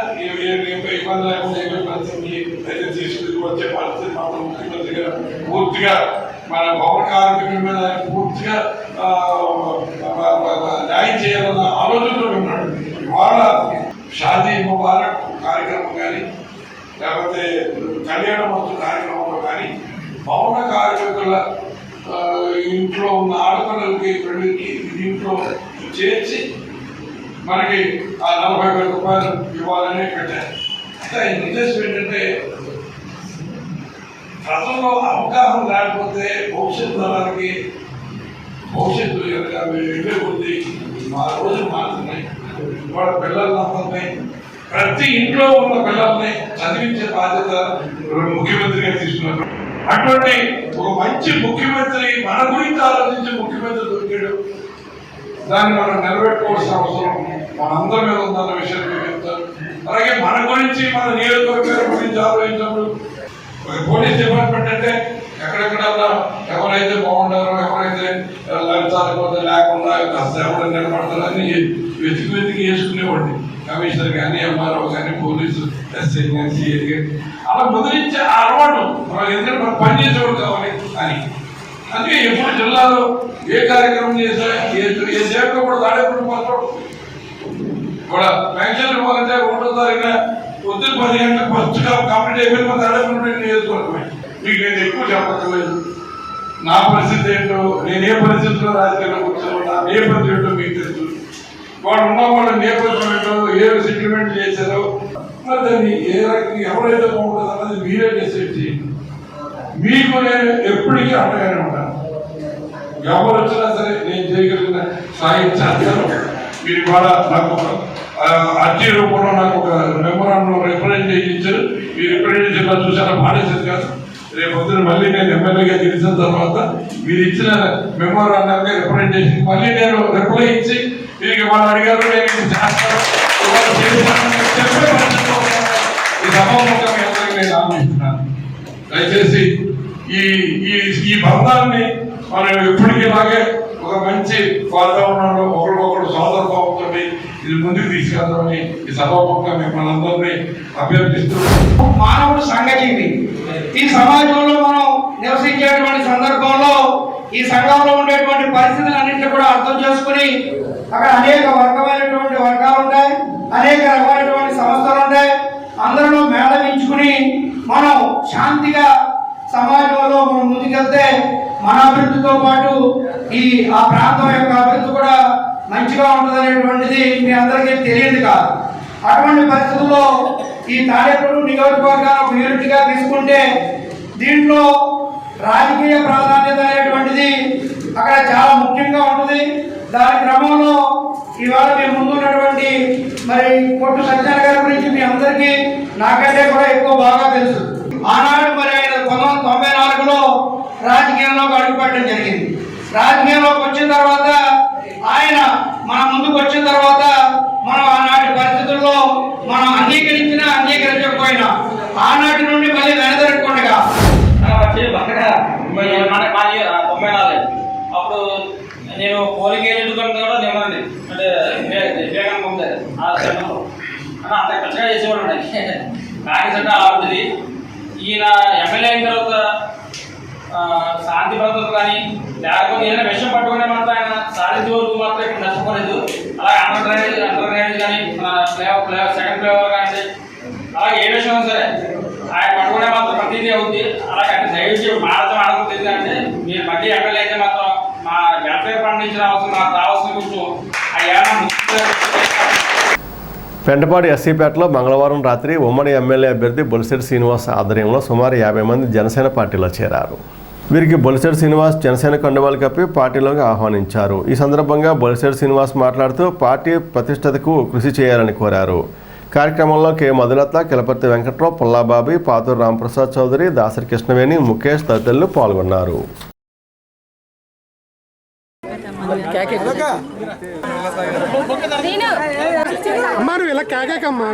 ఇబ్బంది లేకుండా ఏ పరిస్థితి అయితే తీసుకుని వచ్చే పరిస్థితి మాత్రం ముఖ్యమంత్రి దగ్గర పూర్తిగా మన భవన కార్మికుల మీద పూర్తిగా న్యాయం చేయాలన్న ఆలోచనతో ఉన్నాడు. ఇవాళ షాదీ ముబారక్ కార్యక్రమం కానీ లేకపోతే కళ్యాణ మహోత్సవ కార్యక్రమంలో కానీ భవన కార్మికుల ఇంట్లో ఉన్న ఆడపిల్లలకి పెళ్లికి ఇంట్లో చేర్చి మనకి ఆ 40,000 రూపాయలు ఇవ్వాలని పెట్టారు. అయితే ఆయన ఉద్దేశం ఏంటంటే ప్రజల్లో అవగాహన లేకపోతే భవిష్యత్తు తరాలకి భవిష్యత్తు వెళ్ళే కొద్ది మా రోజులు మారుతున్నాయి. వాళ్ళ పిల్లలందరినీ ప్రతి ఇంట్లో ఉన్న పిల్లల్ని చదివించే బాధ్యత ముఖ్యమంత్రిగా తీసుకున్నారు. అటువంటి ఒక మంచి ముఖ్యమంత్రి మన గురించి ఆలోచించే ముఖ్యమంత్రి దొరికాడు. దాన్ని మనం నిలబెట్టుకోవాల్సిన అవసరం మనందరి మీద ఉందన్న విషయం చెప్తారు. అలాగే మన గురించి మన నియోజకవర్గాల గురించి ఆలోచించినప్పుడు పోలీస్ డిపార్ట్మెంట్ అంటే ఎక్కడెక్కడన్నా ఎవరైతే బాగుంటారో ఎవరైతే లంచాలు లేకుండా ఎవరైనా నిలబడతారని వెతికి వేసుకునేవాడిని. కమిషనర్ కానీ ఎంఆర్ఓ కానీ పోలీసు ఎస్ఐ కానీ సిఐ కానీ అలా ముద్రించే ఆ అలవాటు మనం ఎందుకంటే మనం పనిచేసేవాడు కావాలి అని. అందుకే ఎప్పుడు జిల్లాలో ఏ కార్యక్రమం చేసినా ఏ సేవలో కూడా దాడేప్పుడు మాత్రం కూడా పెన్షన్ ఇవ్వాలంటే 1వ తారీఖున పొద్దున్న 10 గంటలకు ఫస్ట్గా కంప్లీట్ అయిపోయిన మన దాడేప్పుడు నియోజకవర్గమే. మీకు నేను ఎక్కువ చెప్పక్కర్లేదు. నా పరిస్థితి ఏంటో, నేను ఏ పరిస్థితిలో రాజకీయాల్లో కూర్చోను, నా నేపథ్యం ఏంటో మీకు తెలుసు. వాడు ఉన్న వాళ్ళ నేపథ్యం ఏంటో, ఏ సెటిల్మెంట్ చేశారో మరి దాన్ని ఏ రకంగా ఎవరైతే బాగుంటుందో అన్నది మీరే డిసైడ్ చేయండి. మీకు నేను ఎప్పటికీ అండగానే ఉంటాను. ఎవరు వచ్చినా సరే నేను చేయగలిగిన సాయం చేస్తాను. మీరు కూడా నాకు ఒక అర్జీ రూపంలో నాకు ఒక మెమోరాండం రిప్రజెంటేషన్ ఇచ్చారు. ఈ రిప్రజెంటేషన్ చూసారా పాడేసేది కాదు. రేపు పొద్దున మళ్ళీ నేను ఎమ్మెల్యేగా గెలిచిన తర్వాత మీరు ఇచ్చిన మెమోరాండంగా రిప్రజెంటేషన్ మళ్ళీ నేను రిప్లై ఇచ్చి మీకు వాళ్ళు అడిగారు నేను చేస్తాను ఈ సభాముఖంగా నేను ఆలోచిస్తున్నాను. దయచేసి ఈ బంధాన్ని మనం ఎప్పటికీలాగే ఒక మంచి వాతావరణంలో ఒకరికొకరు సోదరభావంతో ఇది ముందుకు తీసుకెళ్తామని ఈ సభాముఖంగా మిమ్మల్ని అందరినీ అభ్యర్థిస్తూ, మానవుడు సంఘజీవి. ఈ సమాజంలో మనం నివసించేటువంటి సందర్భంలో ఈ సంఘంలో ఉండేటువంటి పరిస్థితులన్నింటినీ కూడా అర్థం చేసుకుని అక్కడ అనేక వర్గాలు ఉంటాయి, అనేక రకమైనటువంటి సంస్థలు ఉంటాయి. అందరిలో మేళవించుకుని మనం శాంతిగా సమాజంలో మనం ముందుకెళ్తే మన అభివృద్ధితో పాటు ఆ ప్రాంతం యొక్క అభివృద్ధి కూడా మంచిగా ఉంటుంది అనేటువంటిది మీ అందరికీ తెలియదు కాదు. అటువంటి పరిస్థితుల్లో ఈ తాడేపల్లి నియోజకవర్గాన్ని ఒక యూనిట్గా తీసుకుంటే దీంట్లో రాజకీయ ప్రాధాన్యత అనేటువంటిది అక్కడ చాలా ముఖ్యంగా ఉంటుంది. దాని క్రమంలో ఇవాళ మీ ముందున్నటువంటి మరి కొట్టు సత్యనారాయణ గారి గురించి మీ అందరికీ నాకంటే కూడా ఎక్కువ బాగా తెలుసు. ఆనాడు మరి ఆయన 1994లో రాజకీయంలోకి అడుగుపెట్టడం జరిగింది. రాజకీయంలోకి వచ్చిన తర్వాత ఆయన మన ముందుకు వచ్చిన తర్వాత మనం ఆనాటి పరిస్థితుల్లో మనం అంగీకరించకపోయినా ఆనాటి నుండి మళ్ళీ వెనదరగకుండా అప్పుడు నేను పోలింగ్ ఏజెంట్ కూడా నిమ్మనండి అంటే వివేకానంద పొందారు ఆ సమయంలో అంత ఖచ్చితంగా చేసేవాడు కాంగ్రెస్ అలా ఉంటుంది. ఈయన ఎమ్మెల్యే అయిన తర్వాత శాంతి భద్రత కానీ లేకపోతే ఏదైనా విషయం పట్టుకునే మాత్రం ఆయన సాధించే వరకు మాత్రం ఇక్కడ నష్టపోలేదు. అలాగే అండర్ డ్రైనేజ్ కానీ సెకండ్ ఫ్లేవర్ కానీ అలాగే ఏ విషయం సరే ఆయన పట్టుకునే మాత్రం ప్రతిదీ అవుతుంది. అలాగే అంటే దయచేసి మారతం ఆడకపోతే అంటే మీరు మళ్ళీ ఎమ్మెల్యే అయితే మాత్రం మా వెల్ఫేర్ ఫండ్ నుంచి మాకు రావాల్సిన కొంచెం పెంటపాడు ఎస్సీపేటలో మంగళవారం రాత్రి ఉమ్మడి ఎమ్మెల్యే అభ్యర్థి బొలిశెట్టి శ్రీనివాస్ ఆధ్వర్యంలో సుమారు 50 మంది జనసేన పార్టీలో చేరారు. వీరికి బొలిశెట్టి శ్రీనివాస్ జనసేన కండువాలు కప్పి పార్టీలోకి ఆహ్వానించారు. ఈ సందర్భంగా బొలిశెట్టి శ్రీనివాస్ మాట్లాడుతూ పార్టీ ప్రతిష్టతకు కృషి చేయాలని కోరారు. కార్యక్రమంలో కె మధులత, కిలపర్తి వెంకట్రావు, పుల్లాబాబి, పాతూరు రాంప్రసాద్ చౌదరి, దాసరి కృష్ణవేణి, ముఖేష్ తదితరులు పాల్గొన్నారు. అమ్మా నువ్వు ఇలా కాకమ్మా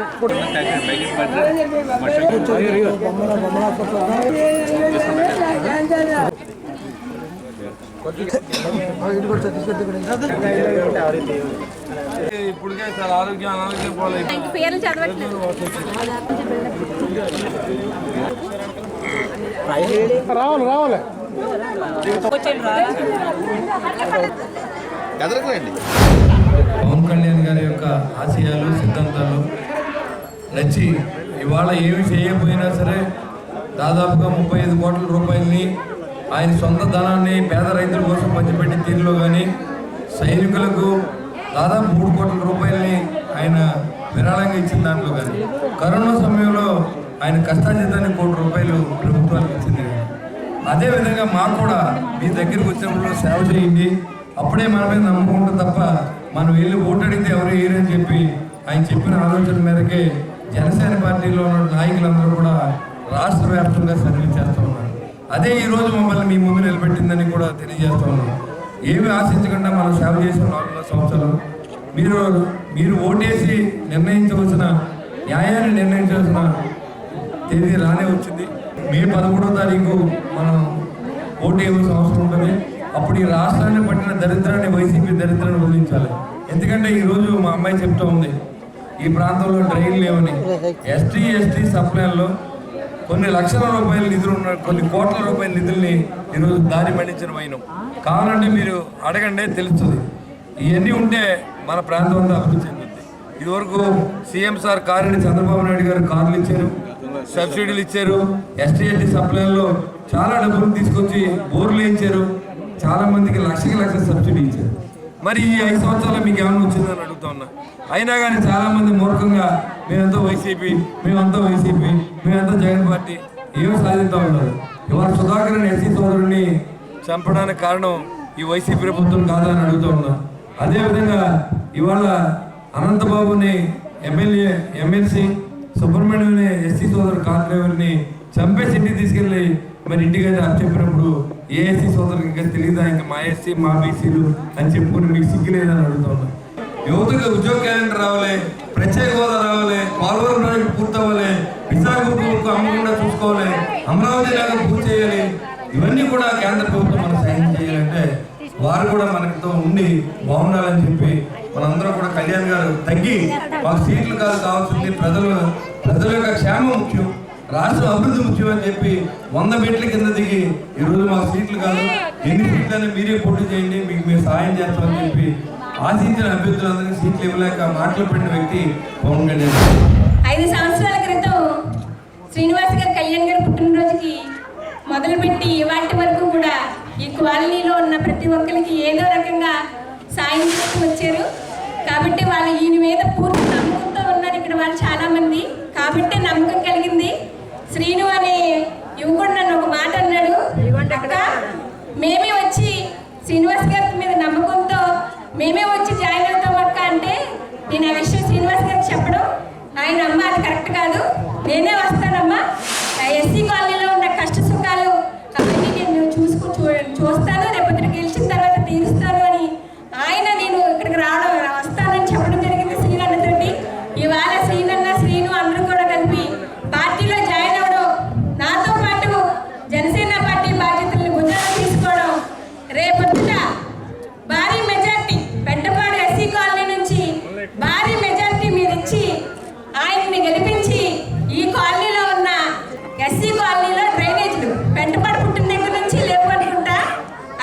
ఇప్పటికే చాలా ఆరోగ్యం పోలేదు. రావాలి రావాలి పవన్ కళ్యాణ్ గారి యొక్క ఆశయాలు సిద్ధాంతాలు నచ్చి ఇవాళ ఏమి చేయకపోయినా సరే దాదాపుగా 35 కోట్ల రూపాయలని ఆయన సొంత ధనాన్ని పేద రైతుల కోసం పంచిపెట్టిన తీరులో కానీ సైనికులకు దాదాపు 3 కోట్ల రూపాయలని ఆయన విరాళంగా ఇచ్చిన దాంట్లో కానీ కరోనా సమయంలో ఆయన కష్టార్జితాన్ని 1 కోటి రూపాయలు ప్రభుత్వానికి ఇచ్చింది. అదేవిధంగా మాకు కూడా మీ దగ్గరికి వచ్చినప్పుడు సేవ చేయండి, అప్పుడే మన మీద నమ్మకం ఉంటుంది తప్ప మనం వెళ్ళి ఓటడితే ఎవరు వేయరని చెప్పి ఆయన చెప్పిన ఆలోచన మేరకే జనసేన పార్టీలో ఉన్న నాయకులందరూ కూడా రాష్ట్ర వ్యాప్తంగా సర్వీస్ చేస్తూ ఉన్నారు. అదే ఈరోజు మమ్మల్ని మీ ముందు నిలబెట్టిందని కూడా తెలియజేస్తూ ఉన్నాం. ఏమి ఆశించకుండా మనం సేవ చేసిన 4 సంవత్సరాలు మీరు ఓటేసి నిర్ణయించవలసిన న్యాయాన్ని నిర్ణయించవలసిన తేదీ రానే వచ్చింది. మే 11వ తారీఖు మనం ఓటు వేయవలసిన అవసరం ఉంటుంది. అప్పుడు ఈ రాష్ట్రాన్ని పట్టిన దరిద్రాన్ని వైసీపీ దరిద్రాన్ని వదిలించాలి. ఎందుకంటే ఈరోజు మా అమ్మాయి చెప్తా ఉంది ఈ ప్రాంతంలో డ్రైన్లు లేవని. ఎస్టీ సప్లైల్లో కొన్ని లక్షల రూపాయల నిధులు ఉన్న కొన్ని కోట్ల రూపాయల నిధుల్ని ఈరోజు దారి మళ్లించిన వైనం. కావాలంటే మీరు అడగండి తెలుస్తుంది. ఇవన్నీ ఉంటే మన ప్రాంతం అంతా అభివృద్ధి చెందుతుంది. ఇదివరకు సీఎం సార్ కారుని చంద్రబాబు నాయుడు గారు కార్లు ఇచ్చారు, సబ్సిడీలు ఇచ్చారు, ఎస్టీ సప్లైల్లో చాలా డబ్బులు తీసుకొచ్చి బోర్లు వేయించారు, చాలా మందికి లక్ష సబ్సిడీ ఇచ్చారు. మరి ఈ 5 సంవత్సరాలు మీకు ఏమైనా వచ్చిందని అడుగుతా ఉన్నా. అయినా కానీ చాలామంది మూర్ఖంగా మేమంతా వైసీపీ, మేమంతా జగన్ పార్టీ ఏమి సాధిస్తూ ఉన్నారు. ఇవాళ సుధాకర్ ఎస్సీ సోదరుడిని చంపడానికి కారణం ఈ వైసీపీ ప్రభుత్వం కాదని అడుగుతూ ఉన్నా. అదేవిధంగా ఇవాళ అనంతబాబుని ఎమ్మెల్సీ సుబ్రహ్మణ్యం ఎస్సీ సోదరు కార్ డ్రైవర్ని చంపేసి ఇంటికి తీసుకెళ్ళి మరి ఇంటికైతే అది చెప్పినప్పుడు ఏ ఎస్సీ సోదరుకి ఇంకా తెలియదా ఇంకా మా ఎస్సీ మా బీసీలు అని చెప్పుకుని మీకు సిగ్గులేదని అడుగుతా ఉన్నా. యువతకు ఉద్యోగ క్యాలెండర్ రావాలి, ప్రత్యేక హోదా రావాలి, పోలవరం ప్రాజెక్టు పూర్తవ్వాలి, విశాఖపట్నంకు అమ్మకుండా చూసుకోవాలి, అమరావతి లాగా పూర్తి చేయాలి. ఇవన్నీ కూడా కేంద్ర ప్రభుత్వం మనం సాయం చేయాలంటే వారు కూడా మనతో ఉండి బాగుండాలని చెప్పి మనందరం కూడా కళ్యాణ్ గారు తగ్గి మాకు సీట్లు కావాల్సింది ప్రజల యొక్క క్షేమం ముఖ్యం, రాష్ట్ర అభివృద్ధి ముఖ్యం అని చెప్పి 100 మెట్ల కింద దిగి ఈరోజు మాకు సీట్లు కాదు, ఎన్ని సీట్లైనా మీరే పోటీ చేయండి, మీకు మేము సాయం చేస్తామని చెప్పి ఆశించిన అభ్యర్థులందరికీ సీట్లు ఇవ్వలేక మాటలు పడిన వ్యక్తి పవన్ కళ్యాణ్. 5 సంవత్సరాల క్రితం శ్రీనివాస్ గారు కళ్యాణ్ గారు పుట్టినరోజుకి మొదలుపెట్టి ఇవాటి వరకు కూడా ఈ కాలనీలో ఉన్న ప్రతి ఒక్కరికి ఏదో రకంగా సాయం చేస్తూ వచ్చారు. కాబట్టి వాళ్ళు ఈయన మీద పూర్తి నమ్మకంతో ఉన్నారు ఇక్కడ వాళ్ళు చాలా మంది. కాబట్టి నమ్మకం కలిగింది. శ్రీను అనే యువకుడు నన్ను ఒక మాట అన్నాడు, అక్క మేమే వచ్చి శ్రీనివాస్ గారి మీద నమ్మకంతో మేమే వచ్చి జాయిన్ అవుతాం అక్క అంటే, నేను ఆ విషయం శ్రీనివాస్ గారికి చెప్పడం, ఆయన అమ్మ అది కరెక్ట్ కాదు, నేనే వస్తానమ్మా, ఎస్సీ కాలనీలో ఉన్న కష్ట సుఖాలు అవన్నీ నేను చూస్తాను, రేపొద్దున గెలిచిన తర్వాత తీరుస్తాను అని ఆయన నేను ఇక్కడికి వస్తానని చెప్పడం జరిగింది శ్రీనన్నతోటి. ఇవాళ శ్రీను అందరూ కూడా కలిపి పార్టీలో జాయిన్ అవ్వడం, నాతో పాటు జనసేన పార్టీ బాధ్యతలను భుజాన తీసుకోవడం, రేపొద్దున భారీ మెజార్టీ పెద్దపాడు ఎస్సీ కాలనీ నుంచి భారీ మెజార్టీ మీరు ఇచ్చి ఆయన్ని గెలిపించి ఈ కాలనీలో ఉన్న ఎస్సీ కాలనీలో డ్రైనేజీలు పెంటపాడు పుట్టిన దగ్గర నుంచి లేవు అనుకుంటా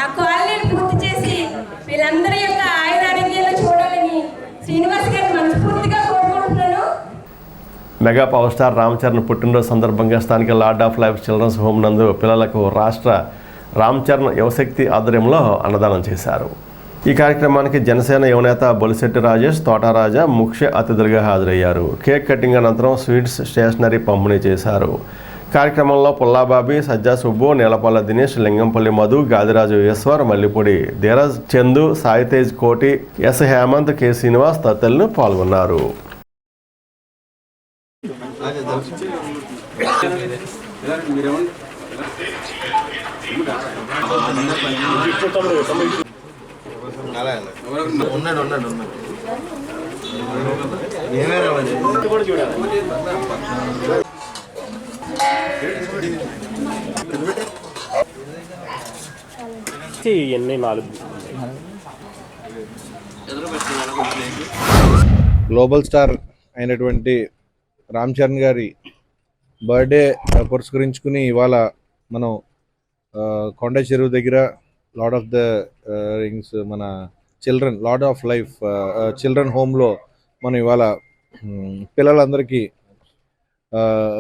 ఆ కాలనీలు పూర్తి చేసి వీళ్ళందరి యొక్క ఆయురారోగ్యాలు చూడాలని శ్రీనివాస్ గారిని మనస్ఫూర్తిగా కోరుకుంటున్నాను. Mega power star Ram Charan పుట్టినరోజు సందర్భంగా స్థానిక lord of life children's home నందు పిల్లలకు రాష్ట్ర రామ్ చరణ్ యువశక్తి ఆధ్వర్యంలో అన్నదానం చేశారు. ఈ కార్యక్రమానికి జనసేన యువనేత బొలిశెట్టి రాజేష్, తోటరాజా ముఖ్య అతిథులుగా హాజరయ్యారు. కేక్ కటింగ్ అనంతరం స్వీట్స్, స్టేషనరీ పంపిణీ చేశారు. కార్యక్రమంలో పుల్లాబాబి, సజ్జా సుబ్బు, నీలపల్ల దినేష్, లింగంపల్లి మధు, గాదిరాజు ఈశ్వర్, మల్లిపూడి ధీరజ్, చందు, సాయితేజ్ కోటి, ఎస్ హేమంత్, కె శ్రీనివాస్ తదితరులు పాల్గొన్నారు. గ్లోబల్ స్టార్ అయినటువంటి రామ్ చరణ్ గారి బర్త్డే పురస్కరించుకుని ఇవాళ మనం కొండ చెరువు దగ్గర లార్డ్ ఆఫ్ ద రింగ్స్ మన లార్డ్ ఆఫ్ లైఫ్ చిల్డ్రన్ హోమ్లో మనం ఇవాళ పిల్లలందరికీ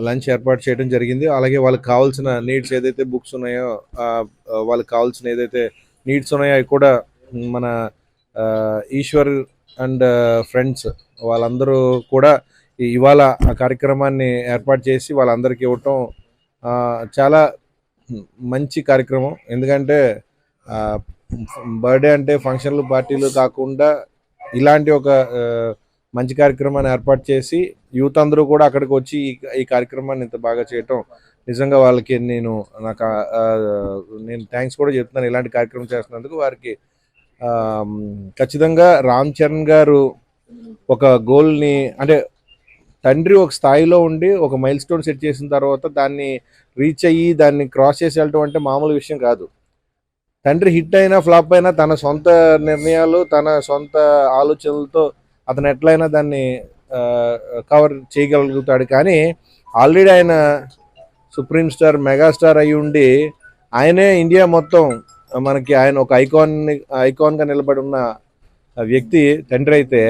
లంచ్ ఏర్పాటు చేయడం జరిగింది. అలాగే వాళ్ళకి కావాల్సిన నీడ్స్ ఏదైతే బుక్స్ ఉన్నాయో వాళ్ళకి కావాల్సిన ఏదైతే నీడ్స్ ఉన్నాయో అవి కూడా మన ఈశ్వర్ అండ్ ఫ్రెండ్స్ వాళ్ళందరూ కూడా ఇవాళ ఆ కార్యక్రమాన్ని ఏర్పాటు చేసి వాళ్ళందరికీ ఇవ్వటం చాలా మంచి కార్యక్రమం. ఎందుకంటే బర్త్డే అంటే ఫంక్షన్లు పార్టీలు కాకుండా ఇలాంటి ఒక మంచి కార్యక్రమాన్ని ఏర్పాటు చేసి యూత్ అందరూ కూడా అక్కడికి వచ్చి ఈ కార్యక్రమాన్ని ఇంత బాగా చేయటం నిజంగా వాళ్ళకి నేను థ్యాంక్స్ కూడా చెప్తున్నాను. ఇలాంటి కార్యక్రమం చేస్తున్నందుకు వారికి ఖచ్చితంగా రామ్ చరణ్ గారు ఒక గోల్ని అంటే తండ్రి ఒక స్థాయిలో ఉండి ఒక మైల్ స్టోన్ సెట్ చేసిన తర్వాత దాన్ని రీచ్ అయ్యి దాన్ని క్రాస్ చేసి వెళ్ళటం అంటే మామూలు విషయం కాదు. తండ్రి హిట్ అయినా ఫ్లాప్ అయినా తన సొంత నిర్ణయాలు తన సొంత ఆలోచనలతో అతను ఎట్లయినా దాన్ని కవర్ చేయగలుగుతాడు. కానీ ఆల్రెడీ ఆయన సుప్రీం స్టార్ మెగాస్టార్ అయి ఉండి ఆయనే ఇండియా మొత్తం మనకి ఆయన ఒక ఐకాన్గా నిలబడి ఉన్న వ్యక్తి తండ్రి అయితే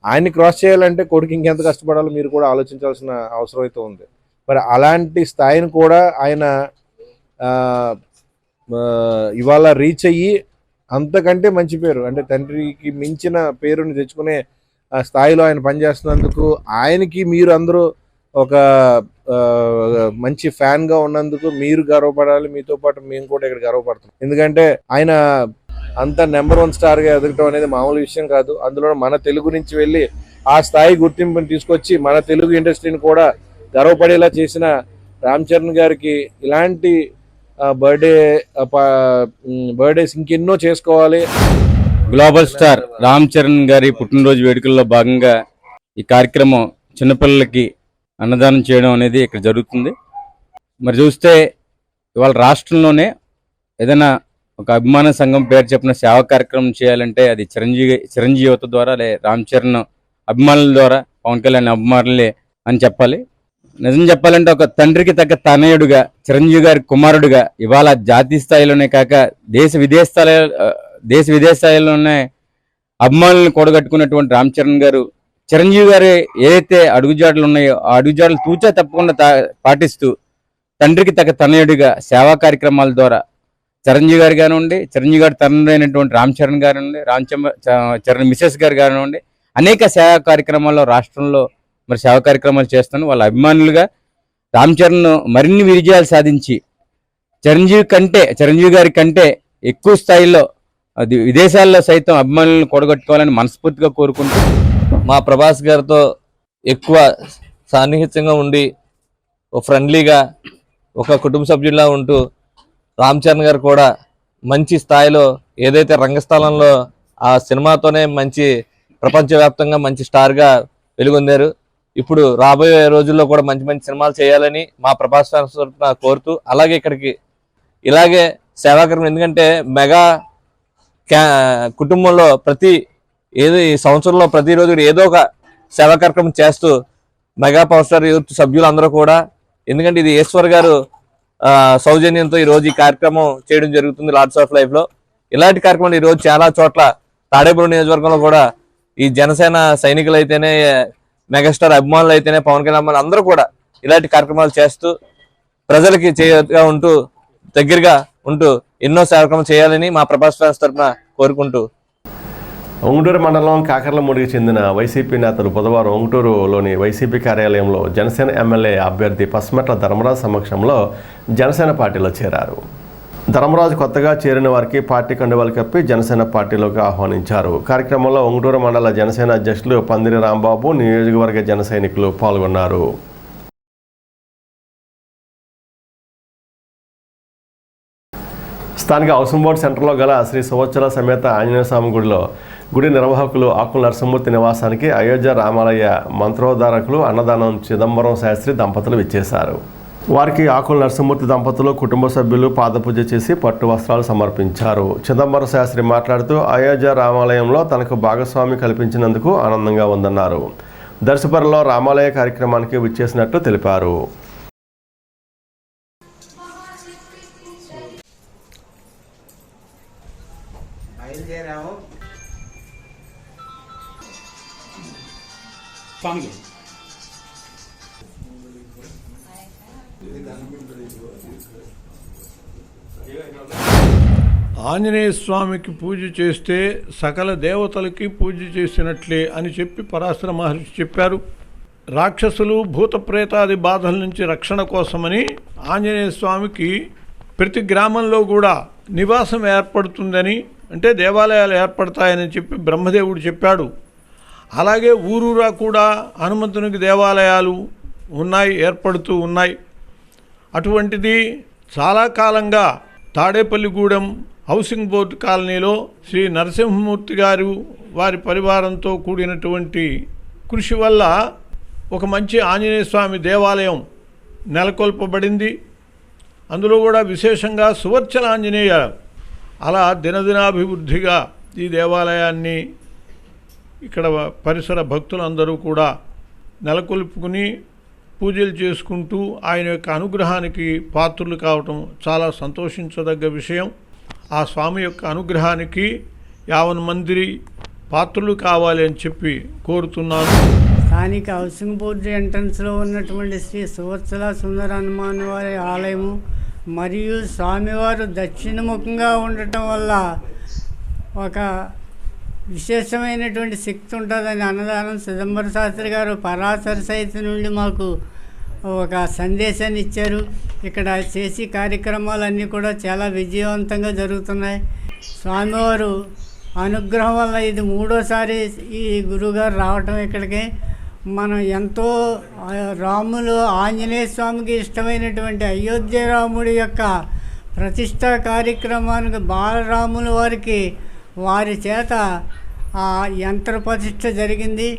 ఆయన్ని క్రాస్ చేయాలంటే కొడుకు ఇంకెంత కష్టపడాలో మీరు కూడా ఆలోచించాల్సిన అవసరం అయితే ఉంది. మరి అలాంటి స్థాయిని కూడా ఆయన ఇవాళ రీచ్ అయ్యి అంతకంటే మంచి పేరు అంటే తండ్రికి మించిన పేరుని తెచ్చుకునే స్థాయిలో ఆయన పనిచేస్తున్నందుకు ఆయనకి మీరు అందరూ ఒక మంచి ఫ్యాన్గా ఉన్నందుకు మీరు గర్వపడాలి. మీతో పాటు మేము కూడా ఇక్కడ గర్వపడుతున్నాం. ఎందుకంటే ఆయన అంత నెంబర్ 1 స్టార్గా ఎదగటం అనేది మామూలు విషయం కాదు. అందులో మన తెలుగు నుంచి వెళ్ళి ఆ స్థాయి గుర్తింపుని తీసుకొచ్చి మన తెలుగు ఇండస్ట్రీని కూడా గర్వపడేలా చేసిన రామ్ చరణ్ గారికి ఇలాంటి బర్త్డేస్ ఇంకెన్నో చేసుకోవాలి. గ్లోబల్ స్టార్ రామ్ చరణ్ గారి పుట్టినరోజు వేడుకల్లో భాగంగా ఈ కార్యక్రమం చిన్నపిల్లలకి అన్నదానం చేయడం అనేది ఇక్కడ జరుగుతుంది. మరి చూస్తే ఇవాళ రాష్ట్రంలోనే ఏదైనా ఒక అభిమాన సంఘం పేరు చెప్పిన సేవా కార్యక్రమం చేయాలంటే అది చిరంజీవి యువత ద్వారా రామ్ చరణ్ అభిమానుల ద్వారా పవన్ కళ్యాణ్ అభిమానులే అని చెప్పాలి. నిజం చెప్పాలంటే ఒక తండ్రికి తగ్గ తనయుడుగా చిరంజీవి గారి కుమారుడుగా ఇవాళ జాతీయ స్థాయిలోనే కాక దేశ విదేశాల్లోనే అభిమానులను కూడగట్టుకున్నటువంటి రామ్ చరణ్ గారు చిరంజీవి గారు ఏదైతే అడుగుజాడలు ఉన్నాయో ఆ అడుగుజాడలు తూచా తప్పకుండా పాటిస్తూ తండ్రికి తగ్గ తనయుడిగా సేవా కార్యక్రమాల ద్వారా చిరంజీవి గారు కానివ్వండి, చిరంజీవి గారి తండ్రి అయినటువంటి రామ్ చరణ్ గారు చరణ్ మిసెస్ గారు కానివ్వండి, అనేక సేవా కార్యక్రమాల్లో రాష్ట్రంలో మరి సేవా కార్యక్రమాలు చేస్తాను. వాళ్ళ అభిమానులుగా రామ్ చరణ్ మరిన్ని విజయాలు సాధించి చిరంజీవి గారి కంటే ఎక్కువ స్థాయిలో అది విదేశాల్లో సైతం అభిమానులను కూడగట్టుకోవాలని మనస్ఫూర్తిగా కోరుకుంటూ మా ప్రభాస్ గారితో ఎక్కువ సాన్నిహిత్యంగా ఉండి ఒక ఫ్రెండ్లీగా ఒక కుటుంబ సభ్యుల్లా ఉంటూ రామ్ చరణ్ గారు కూడా మంచి స్థాయిలో ఏదైతే రంగస్థలంలో ఆ సినిమాతోనే మంచి ప్రపంచవ్యాప్తంగా మంచి స్టార్గా వెలుగొందారు. ఇప్పుడు రాబోయే రోజుల్లో కూడా మంచి మంచి సినిమాలు చేయాలని మా ప్రభాస్ కోరుతూ అలాగే ఇక్కడికి ఇలాగే సేవాకరం ఎందుకంటే మెగా కుటుంబంలో ఈ సంవత్సరంలో ప్రతిరోజు ఏదో ఒక సేవా కార్యక్రమం చేస్తూ మెగా పవర్ స్టార్ యూత్ సభ్యులందరూ కూడా ఎందుకంటే ఇది ఈశ్వర్ గారు సౌజన్యంతో ఈరోజు ఈ కార్యక్రమం చేయడం జరుగుతుంది లార్డ్స్ ఆఫ్ లైఫ్ లో. ఇలాంటి కార్యక్రమాలు ఈరోజు చాలా చోట్ల తాడేపల్లి నియోజకవర్గంలో కూడా ఈ జనసేన సైనికులు అయితేనే మెగాస్టార్ అభిమానులు అయితేనే పవన్ కళ్యాణ్ అభిమానులు అందరూ కూడా ఇలాంటి కార్యక్రమాలు చేస్తూ ప్రజలకి చేయగా ఉంటూ దగ్గరగా ఉంటూ ఎన్నో కార్యక్రమాలు చేయాలని మా ప్రభాస్ ఫ్యాన్స్ తరఫున కోరుకుంటూ ఉంగుటూరు మండలం కాకర్లమూడికి చెందిన వైసీపీ నేతలు బుధవారం ఉంగుటూరులోని వైసీపీ కార్యాలయంలో జనసేన ఎమ్మెల్యే అభ్యర్థి పస్మెట్ల ధర్మరాజు సమక్షంలో జనసేన పార్టీలో చేరారు. ధర్మరాజు కొత్తగా చేరిన వారికి పార్టీ కండువాలు కప్పి జనసేన పార్టీలోకి ఆహ్వానించారు. కార్యక్రమంలో ఉంగుటూరు మండల జనసేన అధ్యక్షులు పందిరి రాంబాబు, నియోజకవర్గ జన సైనికులు పాల్గొన్నారు. స్థానిక హౌసింగ్ బోర్డు సెంటర్లో గల శ్రీ సువచ్చల సమేత ఆంజనేయ స్వామి గుడి నిర్వాహకులు ఆకుల నరసింహమూర్తి నివాసానికి అయోధ్య రామాలయ మంత్రోద్ధారకులు అన్నదానం చిదంబరం శాస్త్రి దంపతులు విచ్చేశారు. వారికి ఆకుల నరసింహమూర్తి దంపతులు కుటుంబ సభ్యులు పాదపూజ చేసి పట్టు వస్త్రాలు సమర్పించారు. చిదంబరం శాస్త్రి మాట్లాడుతూ అయోధ్య రామాలయంలో తనకు భాగస్వామి కల్పించినందుకు ఆనందంగా ఉందన్నారు. దర్శపరలో రామాలయ కార్యక్రమానికి విచ్చేసినట్లు తెలిపారు. బయలుదేరాము. ఆంజనేయ స్వామికి పూజ చేస్తే సకల దేవతలకి పూజ చేసినట్లే అని చెప్పి పరాశర మహర్షి చెప్పారు. రాక్షసులు భూత ప్రేతాది బాధల నుంచి రక్షణ కోసమని ఆంజనేయ స్వామికి ప్రతి గ్రామంలో కూడా నివాసం ఏర్పడుతుందని, అంటే దేవాలయాలు ఏర్పడతాయని చెప్పి బ్రహ్మదేవుడు చెప్పాడు. అలాగే ఊరూరా కూడా హనుమంతునికి దేవాలయాలు ఉన్నాయి, ఏర్పడుతూ ఉన్నాయి. అటువంటిది చాలా కాలంగా తాడేపల్లిగూడెం హౌసింగ్ బోర్డు కాలనీలో శ్రీ నరసింహమూర్తి గారు వారి పరివారంతో కూడినటువంటి కృషి వల్ల ఒక మంచి ఆంజనేయ స్వామి దేవాలయం నెలకొల్పబడింది. అందులో కూడా విశేషంగా సువర్చన ఆంజనేయ అలా దినదినాభివృద్ధిగా ఈ దేవాలయాన్ని ఇక్కడ పరిసర భక్తులందరూ కూడా నెలకొల్పుకుని పూజలు చేసుకుంటూ ఆయన యొక్క అనుగ్రహానికి పాత్రులు కావటం చాలా సంతోషించదగ్గ విషయం. ఆ స్వామి యొక్క అనుగ్రహానికి 50 మంది పాత్రులు కావాలి అని చెప్పి కోరుతున్నాను. స్థానిక హౌసింగ్ బోర్డు ఎంట్రన్స్లో ఉన్నటువంటి శ్రీ సువర్చల సుందర హనుమాన్ వారి ఆలయము మరియు స్వామివారు దక్షిణముఖంగా ఉండటం వల్ల ఒక విశేషమైనటువంటి శక్తి ఉంటుందని అన్నదానం చిదంబర శాస్త్రి గారు పరాశర సహిత నుండి మాకు ఒక సందేశాన్ని ఇచ్చారు. ఇక్కడ చేసి కార్యక్రమాలన్నీ కూడా చాలా విజయవంతంగా జరుగుతున్నాయి. స్వామివారు అనుగ్రహం వల్ల ఇది 3వసారి ఈ గురువుగారు రావటం ఇక్కడికి. మనం ఎంతో రాములు ఆంజనేయ స్వామికి ఇష్టమైనటువంటి అయోధ్య రాముడి యొక్క ప్రతిష్టా కార్యక్రమానికి బాలరాముల వారికి వారి చేత ఆ యంత్ర ప్రతిష్ఠ జరిగింది.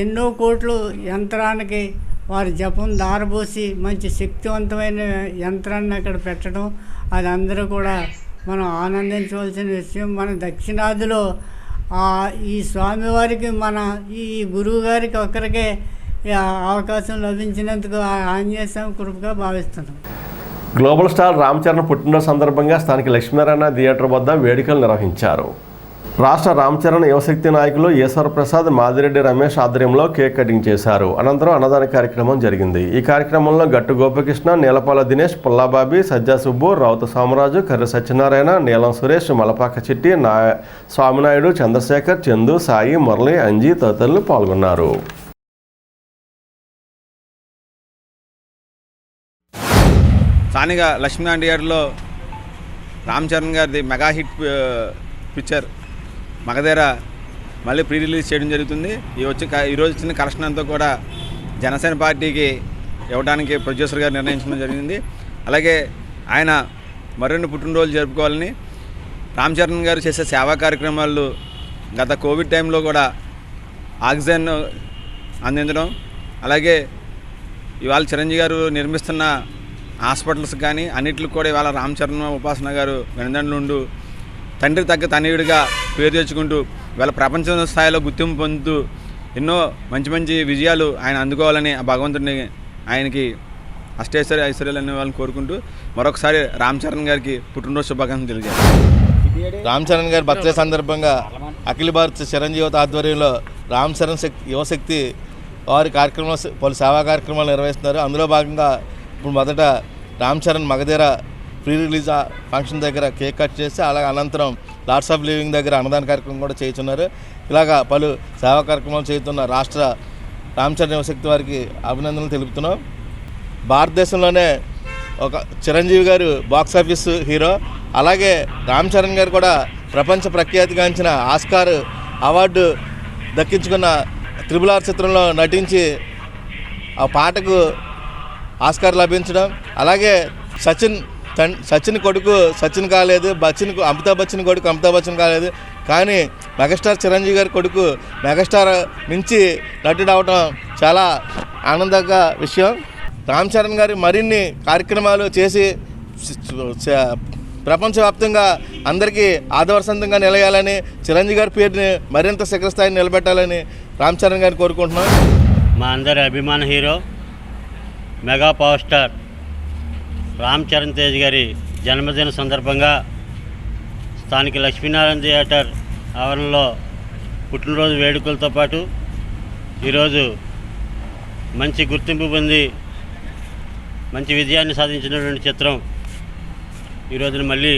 ఎన్నో కోట్లు యంత్రానికి వారి జపం దారబోసి మంచి శక్తివంతమైన యంత్రాన్ని అక్కడ పెట్టడం, అది అందరూ కూడా మనం ఆనందించవలసిన విషయం. మన దక్షిణాదిలో ఈ స్వామివారికి మన ఈ గురువు గారికి ఒకరికే అవకాశం లభించినందుకు ఆంజనేయ స్వామి కృపగా భావిస్తున్నాం. గ్లోబల్ స్టార్ రామ్ చరణ్ పుట్టినరోజు సందర్భంగా స్థానిక లక్ష్మీనారాయణ థియేటర్ వద్ద వేడుకలు నిర్వహించారు. రాష్ట్ర రామ్ చరణ్ యువశక్తి నాయకులు ఈశ్వర ప్రసాద్, మాదిరెడ్డి రమేష్ ఆధ్వర్యంలో కేక్ కటింగ్ చేశారు. అనంతరం అన్నదాన కార్యక్రమం జరిగింది. ఈ కార్యక్రమంలో గట్టు గోపకృష్ణ, నీలపాల దినేష్, పుల్లాబాబి, సజ్జా సుబ్బు, రౌత సోమరాజు, కర్రి సత్యనారాయణ, నీలం సురేష్, మలపాక చిట్టి, స్వామినాయుడు, చంద్రశేఖర్, చందు, సాయి, మురళి, అంజీ తదితరులు పాల్గొన్నారు. స్థానిక లక్ష్మీనారాయణ థియేటర్లో రామ్ చరణ్ గారిది మెగా హిట్ పిక్చర్ మగధీర మళ్ళీ ప్రీ రిలీజ్ చేయడం జరుగుతుంది. ఈరోజు వచ్చిన కలెక్షన్ అంతా కూడా జనసేన పార్టీకి ఇవ్వడానికి ప్రొడ్యూసర్ గారు నిర్ణయించడం జరిగింది. అలాగే ఆయన మరిన్ని పుట్టినరోజులు జరుపుకోవాలని రామ్ చరణ్ గారు చేసే సేవా కార్యక్రమాలు గత కోవిడ్ టైంలో కూడా ఆక్సిజన్ అందించడం, అలాగే ఇవాళ చిరంజీవి గారు నిర్మిస్తున్న హాస్పిటల్స్ కానీ అన్నింటికి కూడా ఇవాళ రామ్ చరణ్ ఉపాసన గారు వెనుదండ్లుండు తండ్రి తగ్గ తనయుడిగా పేరు తెచ్చుకుంటూ ఇవాళ ప్రపంచ స్థాయిలో గుర్తింపు పొందుతూ ఎన్నో మంచి మంచి విజయాలు ఆయన అందుకోవాలని ఆ భగవంతుడిని ఆయనకి ఐశ్వర్యాలు అనే వాళ్ళని కోరుకుంటూ మరొకసారి రామ్ చరణ్ గారికి పుట్టినరోజు శుభాకాంక్షలు తెలియజేస్తాను. రామ్ చరణ్ గారి బర్త్డే సందర్భంగా అఖిల భారత చిరంజీవి ఆధ్వర్యంలో రామ్ చరణ్ యువశక్తి వారి కార్యక్రమాలు పలు సేవా కార్యక్రమాలు నిర్వహిస్తున్నారు. అందులో భాగంగా ఇప్పుడు మొదట Ram Charan Magadheera pre release function దగ్గర కేక్ కట్ చేసి, అలాగే అనంతరం లార్డ్స్ ఆఫ్ లివింగ్ దగ్గర అన్నదాన కార్యక్రమం కూడా చేస్తున్నారు. ఇలాగా పలు సేవా కార్యక్రమాలు చేస్తున్న రాష్ట్ర రామ్ చరణ్ యువశక్తి వారికి అభినందనలు తెలుపుతున్నాం. భారతదేశంలోనే ఒక చిరంజీవి గారు బాక్స్ ఆఫీస్ హీరో, అలాగే రామ్ చరణ్ గారు కూడా ప్రపంచ ప్రఖ్యాతిగాంచిన ఆస్కార్ అవార్డు దక్కించుకున్న RRR చిత్రంలో నటించి ఆ పాటకు ఆస్కార్ లభించడం, అలాగే సచిన్ కొడుకు సచిన్ కాలేదు, అమితాబ్ బచ్చన్ కొడుకు అమితాబ్ బచ్చన్ కాలేదు, కానీ మెగాస్టార్ చిరంజీవి గారి కొడుకు మెగాస్టార్ నుంచి నటుడు అవడం చాలా ఆనందంగా విషయం. రామ్ చరణ్ గారి మరిన్ని కార్యక్రమాలు చేసి ప్రపంచవ్యాప్తంగా అందరికీ ఆదర్శవంతంగా నిలయాలని, చిరంజీవి గారి పేరుని మరింత శిఖర స్థాయిని నిలబెట్టాలని రామ్ చరణ్ గారిని కోరుకుంటున్నాం. మా అందరి అభిమాన hero mega power star Ram Charan Tej గారి జన్మదిన సందర్భంగా స్థానిక లక్ష్మీనారాయణ థియేటర్ ఆవరణలో పుట్టినరోజు వేడుకలతో పాటు ఈరోజు మంచి గుర్తింపు పొంది మంచి విజయాన్ని సాధించినటువంటి చిత్రం ఈరోజున మళ్ళీ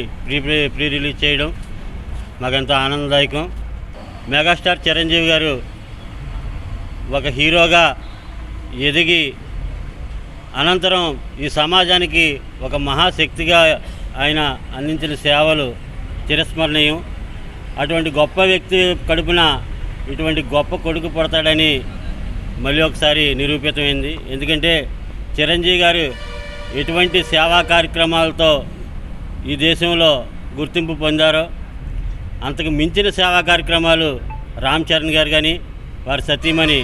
ప్రీ రిలీజ్ చేయడం మాకెంతో ఆనందదాయకం. మెగాస్టార్ చిరంజీవి గారు ఒక హీరోగా ఎదిగి అనంతరం ఈ సమాజానికి ఒక మహాశక్తిగా ఆయన అందించిన సేవలు చిరస్మరణీయం. అటువంటి గొప్ప వ్యక్తి కడుపున ఇటువంటి గొప్ప కొడుకు పుడతాడని మళ్ళీ ఒకసారి నిరూపితమైంది. ఎందుకంటే చిరంజీవి గారు ఎటువంటి సేవా కార్యక్రమాలతో ఈ దేశంలో గుర్తింపు పొందారో అంతకు మించిన సేవా కార్యక్రమాలు రామ్ చరణ్ గారు కానీ వారి సతీమణి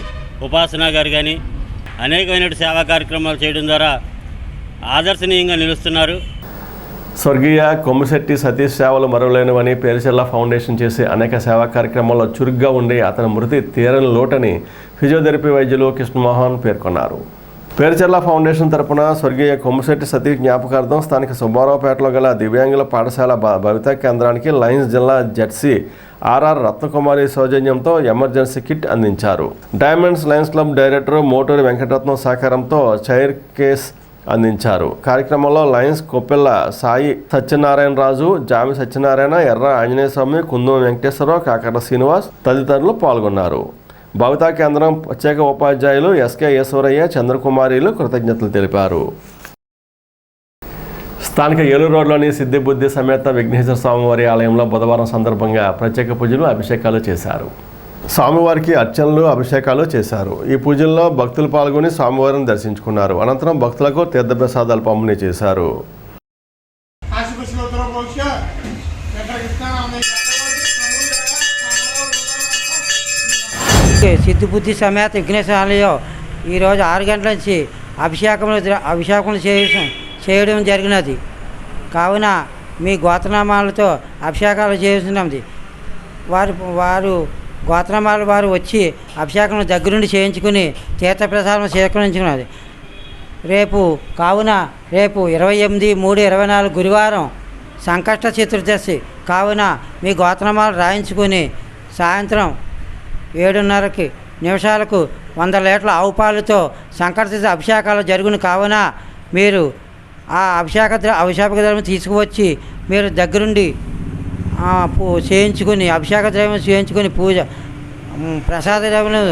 ఉపాసన గారు కానీ అనేకమైన సేవా కార్యక్రమాలు చేయడం ద్వారా ఆదర్శనీయంగా నిలుస్తున్నారు. స్వర్గీయ కొమ్మిశెట్టి సతీష్ సేవలు మరువలేనివని పేరుచెల్ల ఫౌండేషన్ చేసే అనేక సేవా కార్యక్రమాల్లో చురుగ్గా ఉండి అతని మృతి తీరని లోటని ఫిజియోథెరపీ వైద్యులు కృష్ణమోహన్ పేర్కొన్నారు. పేరుచెల్ల ఫౌండేషన్ తరపున స్వర్గీయ కొమ్మిశెట్టి సతీష్ జ్ఞాపకార్థం స్థానిక సుబ్బారావుపేటలో గల దివ్యాంగుల పాఠశాల భవితా కేంద్రానికి లయన్స్ జిల్లా జెడ్సీ ఆర్ఆర్ రత్నకుమారి సౌజన్యంతో ఎమర్జెన్సీ కిట్ అందించారు. Diamonds Lions club director Moturi Venkataratnam సహకారంతో చైర్ కేస్ అందించారు. కార్యక్రమంలో లయన్స్ కొప్పెల్ల సాయి సత్యనారాయణ రాజు, జామి సత్యనారాయణ, ఎర్ర ఆంజనేయ స్వామి, కుందం వెంకటేశ్వరరావు, కాకర శ్రీనివాస్ తదితరులు పాల్గొన్నారు. భవితా కేంద్రం ప్రత్యేక ఉపాధ్యాయులు ఎస్కే ఈశ్వరయ్య, చంద్రకుమారిలు కృతజ్ఞతలు తెలిపారు. స్థానిక ఏలూరు రోడ్లోని సిద్ధిబుద్ధి సమేత విఘ్నేశ్వర స్వామివారి ఆలయంలో బుధవారం సందర్భంగా ప్రత్యేక పూజలు, అభిషేకాలు చేశారు. స్వామివారికి అర్చనలు, అభిషేకాలు చేశారు. ఈ పూజల్లో భక్తులు పాల్గొని స్వామివారిని దర్శించుకున్నారు. అనంతరం భక్తులకు తీర్థప్రసాదాలు పంపిణీ చేశారు. సిద్ధిబుద్ధి సమేత విఘ్నేశ్వర ఆలయం ఈరోజు 6 గంటల నుంచి అభిషేకములు చేయడం జరిగినది. కావున మీ గోత్రనామాలతో అభిషేకాలు చేస్తున్నది. వారు గోత్రనామాలు వారు వచ్చి అభిషేకం దగ్గరుండి చేయించుకుని తీర్థప్రసాదం సేకరించుకున్నది. రేపు 28/3/24 గురువారం సంకష్ట చతుర్దశి కావున మీ గోత్రనామాలు రాయించుకుని సాయంత్రం 7:30 నిమిషాలకు 100 లీటర్ల ఆవు పాలతో సంకష్ట అభిషేకాలు జరుగును. కావున మీరు ఆ అభిషేక ద్రవ్యం తీసుకువచ్చి మీరు దగ్గరుండి చేయించుకుని అభిషేక ద్రవ్యం చేయించుకుని పూజ ప్రసాద ద్రవ్యం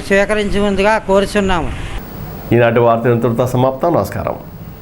స్వీకరించుకుందిగా కోరుచున్నాము. ఈనాటి వార్త ఇంతటితో సమాప్తం. నమస్కారం.